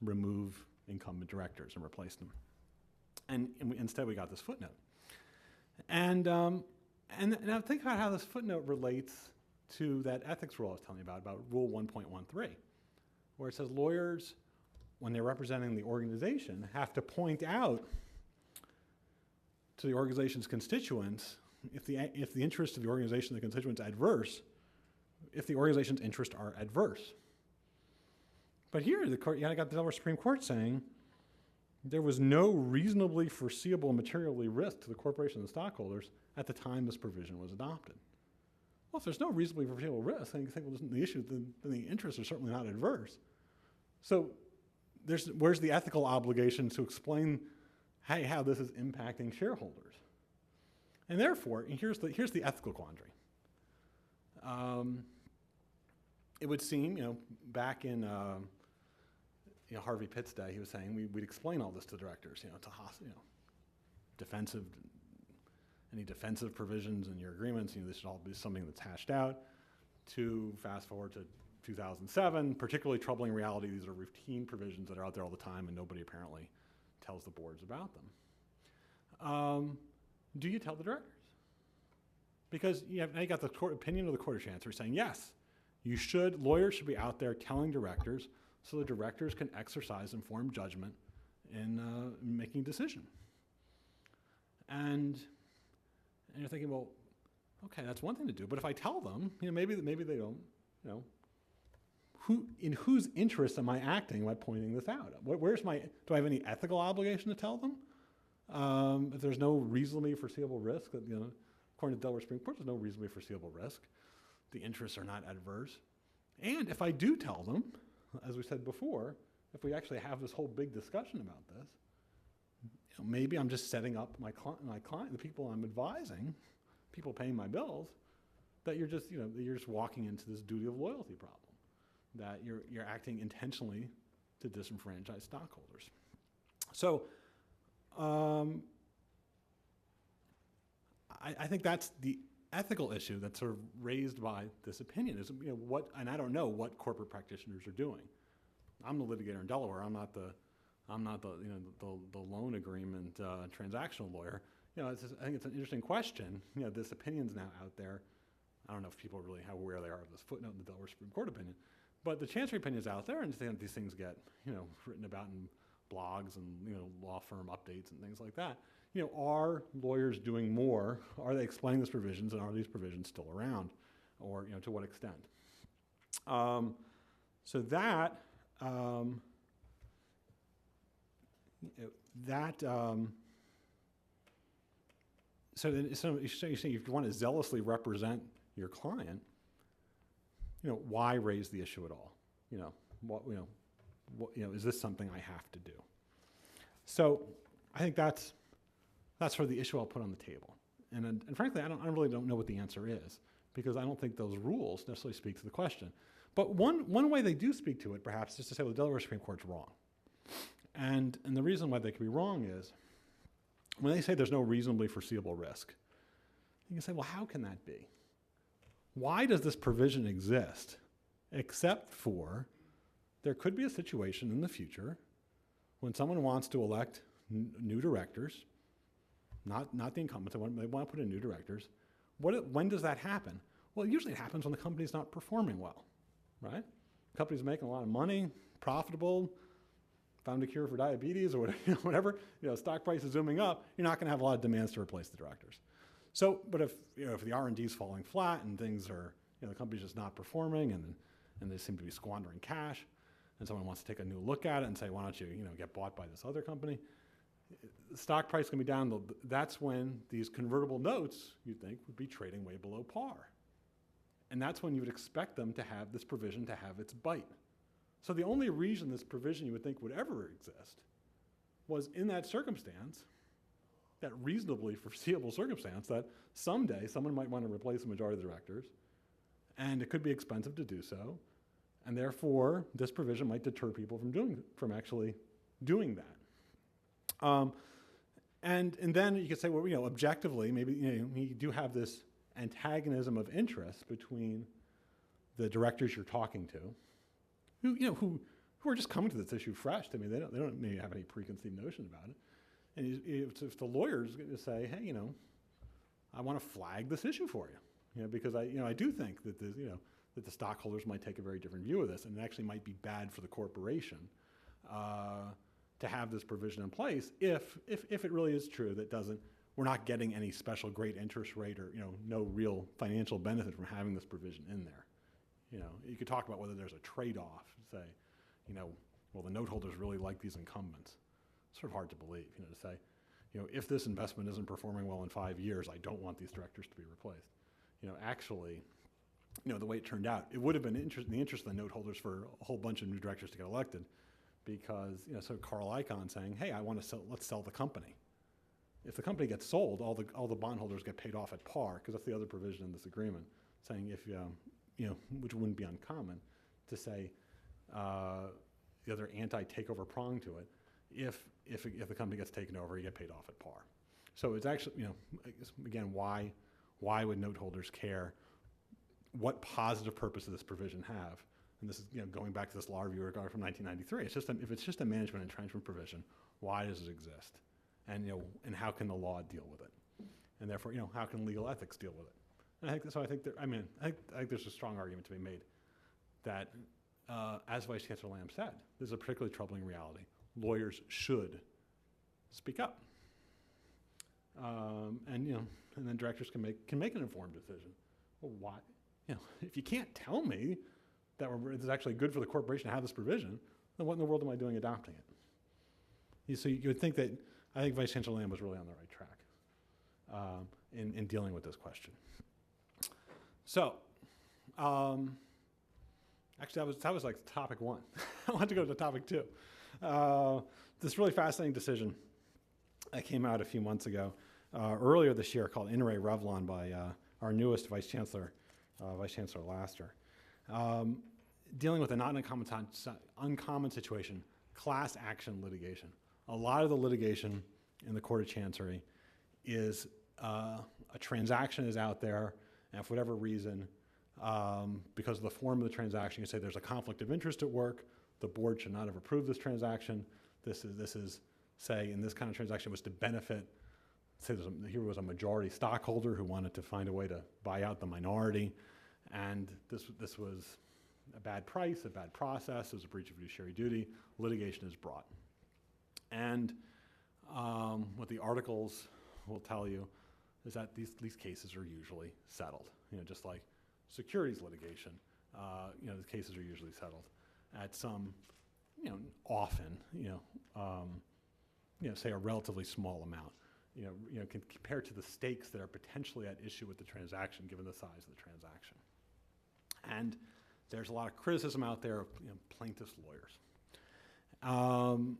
remove incumbent directors and replace them. And instead, we got this footnote. And now think about how this footnote relates to that ethics rule I was telling you about Rule 1.13, where it says lawyers, when they're representing the organization, have to point out to the organization's constituents if the interests of the organization, the constituents, adverse, if the organization's interests are adverse. But here, the court, I got the Delaware Supreme Court saying there was no reasonably foreseeable materially risk to the corporation and the stockholders at the time this provision was adopted. Well, if there's no reasonably foreseeable risk, then you think, well, the issue, then the interests are certainly not adverse. So where's the ethical obligation to explain how this is impacting shareholders? And therefore, here's the ethical quandary. It would seem, back in Harvey Pitt's day, he was saying we'd explain all this to directors, any defensive provisions in your agreements, this should all be something that's hashed out. To fast forward to 2007, particularly troubling reality, these are routine provisions that are out there all the time and nobody apparently tells the boards about them. Do you tell the directors? Because now you got the opinion of the Court of Chancery saying, yes, lawyers should be out there telling directors so the directors can exercise informed judgment in making a decision. And you're thinking, well, okay, that's one thing to do, but if I tell them, maybe they don't, in whose interest am I acting by pointing this out? Do I have any ethical obligation to tell them? If there's no reasonably foreseeable risk, that, according to the Delaware Supreme Court, there's no reasonably foreseeable risk. The interests are not adverse. And if I do tell them, as we said before, if we actually have this whole big discussion about this, maybe I'm just setting up my client, the people I'm advising, people paying my bills, that you're just walking into this duty of loyalty problem, that you're acting intentionally to disenfranchise stockholders. So I think that's the ethical issue that's sort of raised by this opinion is, and I don't know what corporate practitioners are doing. I'm the litigator in Delaware. I'm not the loan agreement transactional lawyer. I think it's an interesting question. This opinion's now out there. I don't know if people are really how aware they are of this footnote in the Delaware Supreme Court opinion, but the Chancery opinion is out there, and these things get written about in blogs and law firm updates and things like that. Are lawyers doing more? Are they explaining these provisions, and are these provisions still around, or to what extent? So that. So you say if you want to zealously represent your client, why raise the issue at all? is this something I have to do? So I think that's sort of the issue I'll put on the table. And frankly, I really don't know what the answer is, because I don't think those rules necessarily speak to the question. But one way they do speak to it, perhaps, is to say, well, the Delaware Supreme Court's wrong. And the reason why they could be wrong is, when they say there's no reasonably foreseeable risk, you can say, well, how can that be? Why does this provision exist, except for there could be a situation in the future when someone wants to elect new directors, not the incumbents, they want to put in new directors. When does that happen? Well, usually it happens when the company's not performing well, right? The company's making a lot of money, profitable, found a cure for diabetes or whatever, stock price is zooming up, you're not going to have a lot of demands to replace the directors. So, but if the R&D is falling flat and things are, the company's just not performing and they seem to be squandering cash, and someone wants to take a new look at it and say, why don't you, get bought by this other company, the stock price can be down. That's when these convertible notes, you'd think, would be trading way below par. And that's when you would expect them to have this provision to have its bite. So the only reason this provision you would think would ever exist was in that circumstance, that reasonably foreseeable circumstance, that someday someone might want to replace the majority of the directors, and it could be expensive to do so, and therefore this provision might deter people from actually doing that. And then you could say, well, objectively, maybe you do have this antagonism of interest between the directors you're talking to, who are just coming to this issue fresh. I mean, they don't maybe have any preconceived notion about it. And if the lawyer's going to say, hey, I want to flag this issue for you, because I do think that that the stockholders might take a very different view of this, and it actually might be bad for the corporation to have this provision in place if it really is true that we're not getting any special great interest rate or no real financial benefit from having this provision in there. You could talk about whether there's a trade-off. Say, well, the note holders really like these incumbents. It's sort of hard to believe, to say, if this investment isn't performing well in 5 years, I don't want these directors to be replaced. Actually, the way it turned out, it would have been in the interest of the note holders for a whole bunch of new directors to get elected, because so Carl Icahn saying, hey, let's sell the company. If the company gets sold, all the bondholders get paid off at par, because that's the other provision in this agreement, saying if which wouldn't be uncommon to say the other anti-takeover prong to it. If the company gets taken over, you get paid off at par. So it's actually again, why would note holders care? What positive purpose does this provision have? And this is going back to this law review regard from 1993. If it's just a management entrenchment provision, why does it exist? And and how can the law deal with it? And therefore, how can legal ethics deal with it? And I think there's a strong argument to be made that, as Vice Chancellor Lamb said, this is a particularly troubling reality. Lawyers should speak up, and then directors can make an informed decision. Well, why? If you can't tell me that it's actually good for the corporation to have this provision, then what in the world am I doing adopting it? So you would think that I think Vice Chancellor Lamb was really on the right track in dealing with this question. So, actually, that was like topic one. I want to go to topic two. This really fascinating decision that came out a few months ago, earlier this year, called In re Revlon by our newest Vice Chancellor, Vice Chancellor Laster, dealing with a not uncommon situation, class action litigation. A lot of the litigation in the Court of Chancery is a transaction is out there, and for whatever reason, because of the form of the transaction, you say there's a conflict of interest at work, the board should not have approved this transaction. This is say, in this kind of transaction was to benefit, say here was a majority stockholder who wanted to find a way to buy out the minority, and this was a bad price, a bad process, it was a breach of fiduciary duty, litigation is brought. And what the articles will tell you is that these cases are usually settled. Just like securities litigation, the cases are usually settled at some, often, say a relatively small amount, compared to the stakes that are potentially at issue with the transaction, given the size of the transaction. And there's a lot of criticism out there of plaintiffs' lawyers. and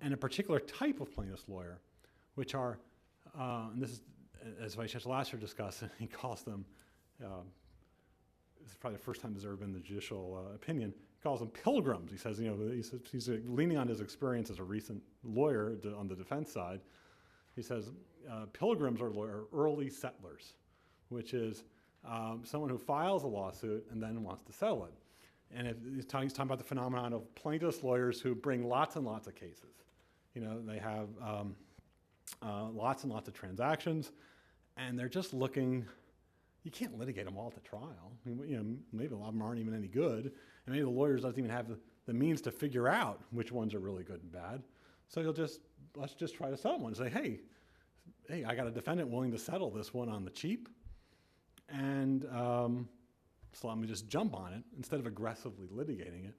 a particular type of plaintiff's lawyer, which are, and this is, as Vice Chancellor Lasser discussed, and he calls them, this is probably the first time there's ever been the judicial opinion, he calls them pilgrims. He says, he's leaning on his experience as a recent lawyer on the defense side. He says, pilgrims are early settlers, which is someone who files a lawsuit and then wants to settle it. And he's talking about the phenomenon of plaintiff's lawyers who bring lots and lots of cases. They have lots and lots of transactions, and they're just looking. You can't litigate them all to trial. I mean, maybe a lot of them aren't even any good, and maybe the lawyers doesn't even have the means to figure out which ones are really good and bad. So let's just try to settle one and say, hey, I got a defendant willing to settle this one on the cheap, and so let me just jump on it. Instead of aggressively litigating it,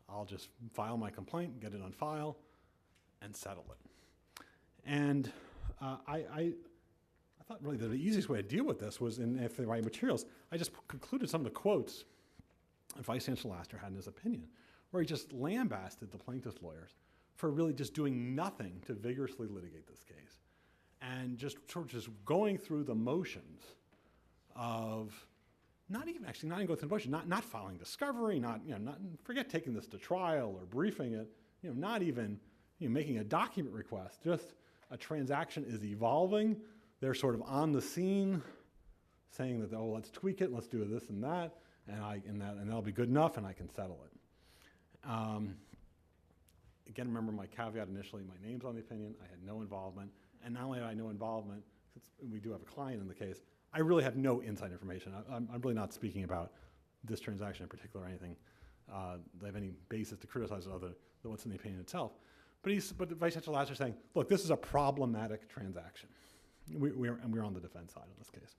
I'll just file my complaint, get it on file, and settle it. And I thought really the easiest way to deal with this was if they write materials. I just concluded some of the quotes that Vice Chancellor Lasser had in his opinion, where he just lambasted the plaintiff's lawyers for really just doing nothing to vigorously litigate this case, and just sort of just going through the motions of not even going through the motion, not filing discovery, not forget taking this to trial or briefing it, not even making a document request. Just a transaction is evolving. They're sort of on the scene, saying that let's tweak it, let's do this and that, and that'll be good enough, and I can settle it. Again, remember my caveat initially, my name's on the opinion, I had no involvement, and not only do I have no involvement, since we do have a client in the case, I really have no inside information. I'm really not speaking about this transaction in particular or anything that I have any basis to criticize other than what's in the opinion itself. But the Vice Chancellor Lasser is saying, look, this is a problematic transaction. We're on the defense side in this case.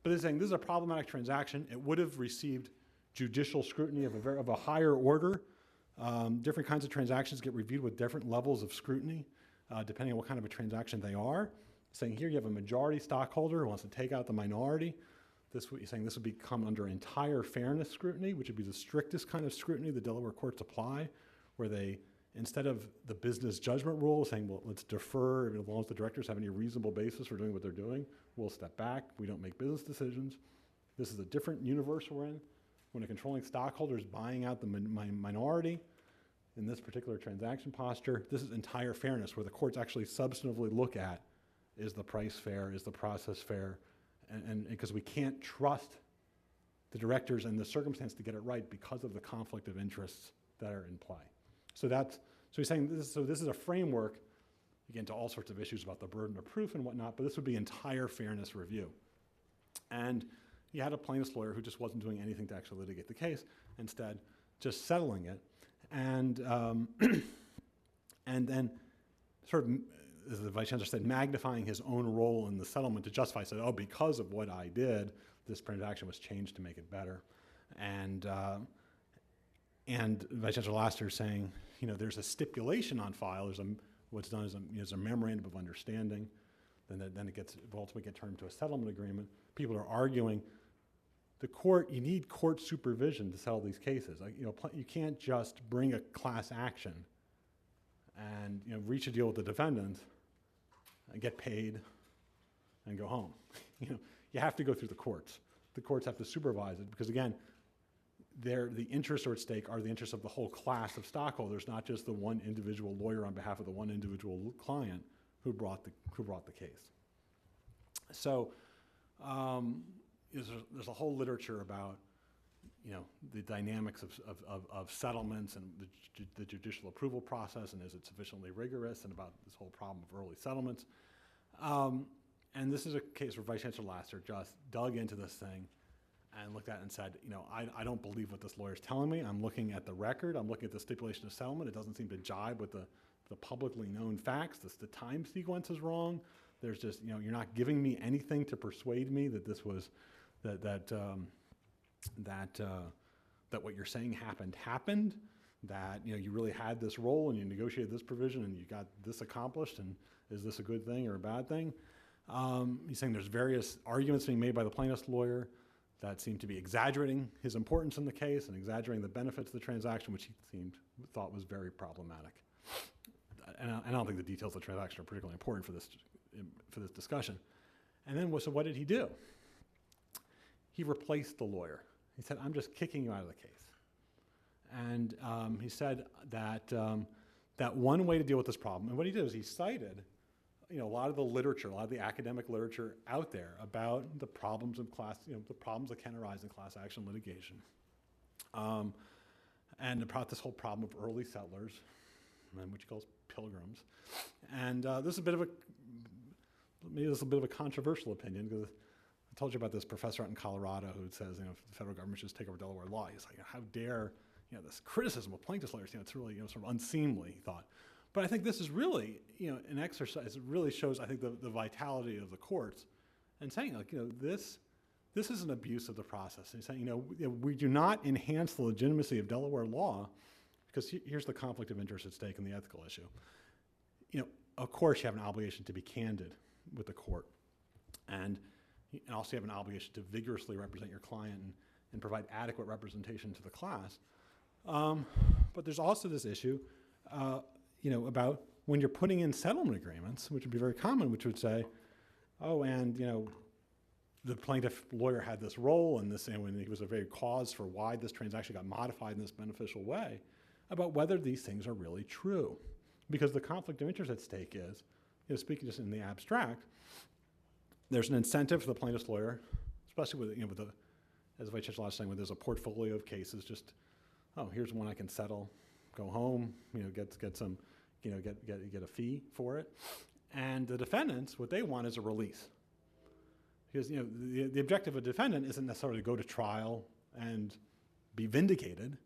But they're saying this is a problematic transaction. It would have received judicial scrutiny of a higher order. Different kinds of transactions get reviewed with different levels of scrutiny, depending on what kind of a transaction they are. Saying here you have a majority stockholder who wants to take out the minority. This would become under entire fairness scrutiny, which would be the strictest kind of scrutiny the Delaware courts apply, where they, instead of the business judgment rule saying, well, let's defer as long as the directors have any reasonable basis for doing what they're doing, we'll step back, we don't make business decisions. This is a different universe we're in. When a controlling stockholder is buying out the minority in this particular transaction posture, this is entire fairness, where the courts actually substantively look at, is the price fair, is the process fair, and because we can't trust the directors and the circumstance to get it right because of the conflict of interests that are in play. So he's saying this is a framework, again, to all sorts of issues about the burden of proof and whatnot, but this would be entire fairness review. And he had a plaintiff's lawyer who just wasn't doing anything to actually litigate the case, instead just settling it. And and then sort of, as the Vice Chancellor said, magnifying his own role in the settlement to justify, said, because of what I did, this transaction was changed to make it better. And Vice Chancellor Lasser saying, there's a stipulation on file. What's done is a memorandum of understanding. Then it will ultimately get turned into a settlement agreement. People are arguing. You need court supervision to settle these cases. You can't just bring a class action and reach a deal with the defendant and get paid and go home. You have to go through the courts. The courts have to supervise it because, again, the interests are at stake are the interests of the whole class of stockholders, not just the one individual lawyer on behalf of the one individual client who brought the case. So there's a whole literature about the dynamics of settlements and the judicial approval process, and is it sufficiently rigorous, and about this whole problem of early settlements. And this is a case where Vice Chancellor Lasser just dug into this thing and looked at it and said, I don't believe what this lawyer's telling me. I'm looking at the record. I'm looking at the stipulation of settlement. It doesn't seem to jibe with the publicly known facts. The time sequence is wrong. There's just, you're not giving me anything to persuade me that this was, that what you're saying happened, that, you really had this role and you negotiated this provision and you got this accomplished, and is this a good thing or a bad thing? He's saying there's various arguments being made by the plaintiff's lawyer that seemed to be exaggerating his importance in the case and exaggerating the benefits of the transaction, which he thought was very problematic. And I don't think the details of the transaction are particularly important for this discussion. And then, so what did he do? He replaced the lawyer. He said, I'm just kicking you out of the case. And he said that that one way to deal with this problem, and what he did is he cited a lot of the literature, a lot of the academic literature out there about the problems of the problems that can arise in class action litigation. And about this whole problem of early settlers, which he calls pilgrims. And this is a bit of a controversial opinion, because I told you about this professor out in Colorado who says, if the federal government should just take over Delaware law. He's like, how dare, this criticism of plaintiffs' lawyers, it's really, sort of unseemly, he thought. But I think this is really, an exercise. It really shows, I think, the vitality of the courts, and saying, this is an abuse of the process. And he's saying, we do not enhance the legitimacy of Delaware law, because here's the conflict of interest at stake in the ethical issue. Of course, you have an obligation to be candid with the court, and also you have an obligation to vigorously represent your client and provide adequate representation to the class. But there's also this issue, about when you're putting in settlement agreements, which would be very common, which would say, oh, and the plaintiff lawyer had this role in this, and when he was a very cause for why this transaction got modified in this beneficial way, about whether these things are really true. Because the conflict of interest at stake is, speaking just in the abstract, there's an incentive for the plaintiff's lawyer, especially with as Vice Chancellor was saying, when there's a portfolio of cases, just, here's one I can settle, go home, get some, get a fee for it. And the defendants, what they want is a release. Because, the objective of a defendant isn't necessarily to go to trial and be vindicated.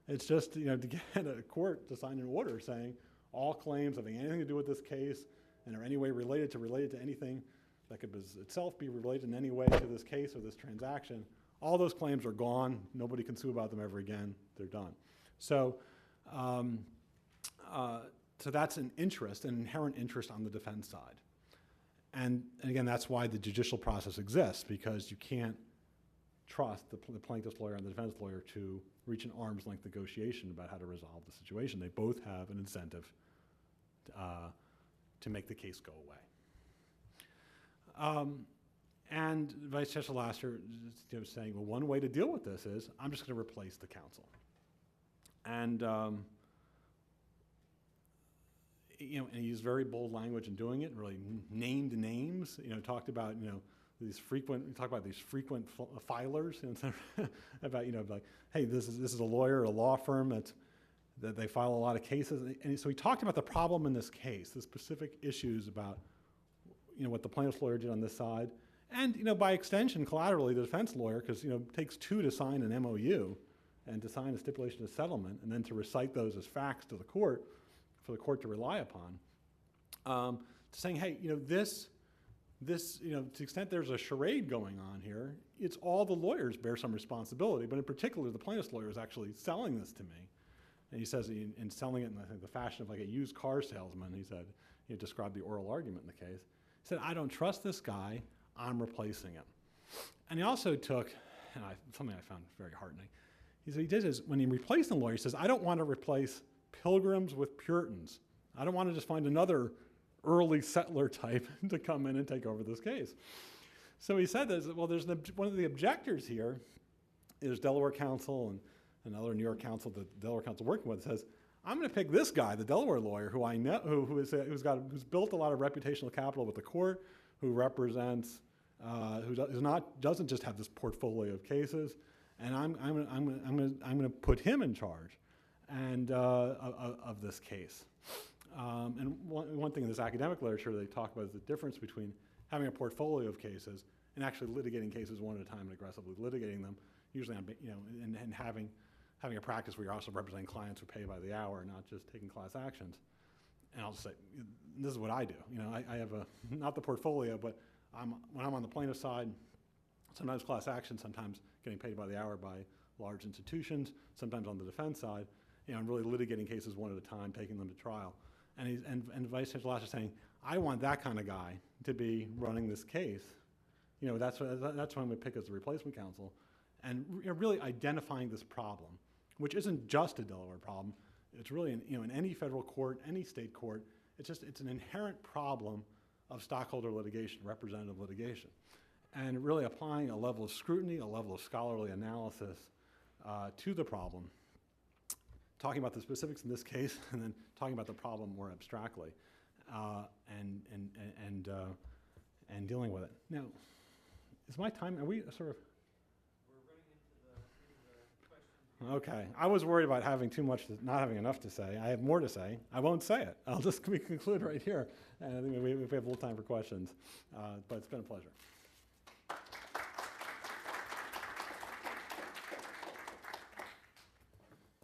It's just, to get a court to sign an order saying all claims having anything to do with this case and are any way related to anything that could itself be related in any way to this case or this transaction, all those claims are gone. Nobody can sue about them ever again. They're done. So, so that's an inherent interest on the defense side. And again, that's why the judicial process exists, because you can't trust the plaintiff's lawyer and the defense lawyer to reach an arm's length negotiation about how to resolve the situation. They both have an incentive to make the case go away. And Vice Chancellor Laster is saying, well, one way to deal with this is I'm just going to replace the counsel. And and he used very bold language in doing it, and really named names. Talked about these frequent filers, about like, hey, this is a lawyer, a law firm that they file a lot of cases, and so he talked about the problem in this case, the specific issues about what the plaintiff's lawyer did on this side, and by extension, collaterally, the defense lawyer, because it takes two to sign an MOU and to sign a stipulation of settlement, and then to recite those as facts to the court for the court to rely upon, saying, hey, this, to the extent there's a charade going on here, it's all the lawyers bear some responsibility, but in particular, the plaintiff's lawyer is actually selling this to me. And he says, in selling it in the fashion of like a used car salesman, he said, he described the oral argument in the case. He said, I don't trust this guy, I'm replacing him. And he also took, and something I found very heartening, he did is, when he replaced the lawyer, he says, I don't want to replace Pilgrims with Puritans. I don't want to just find another early settler type to come in and take over this case. So he said this, well, there's one of the objectors here is Delaware counsel and another New York counsel that Delaware counsel working with says, I'm going to pick this guy, the Delaware lawyer, who I know, who's built a lot of reputational capital with the court, who represents, doesn't just have this portfolio of cases, and I'm going to put him in charge and of this case. And one thing in this academic literature they talk about is the difference between having a portfolio of cases and actually litigating cases one at a time and aggressively litigating them, usually on, and having a practice where you're also representing clients who pay by the hour, not just taking class actions. And I'll just say, this is what I do. I have not the portfolio, but when I'm on the plaintiff side, sometimes class action, sometimes getting paid by the hour by large institutions, sometimes on the defense side, I'm really litigating cases one at a time, taking them to trial. And Vice Chancellor Laster is saying, I want that kind of guy to be running this case that's when we pick as the replacement counsel, and really identifying this problem, which isn't just a Delaware problem. It's really in any federal court, any state court. It's an inherent problem of stockholder litigation, representative litigation, and really applying a level of scrutiny, a level of scholarly analysis to the problem, talking about the specifics in this case, and then talking about the problem more abstractly, and dealing with it. Now, is my time? Are we sort of? Okay, I was worried about having too much, not having enough to say. I have more to say. I won't say it. I'll just conclude right here. And I think we have a little time for questions. But it's been a pleasure.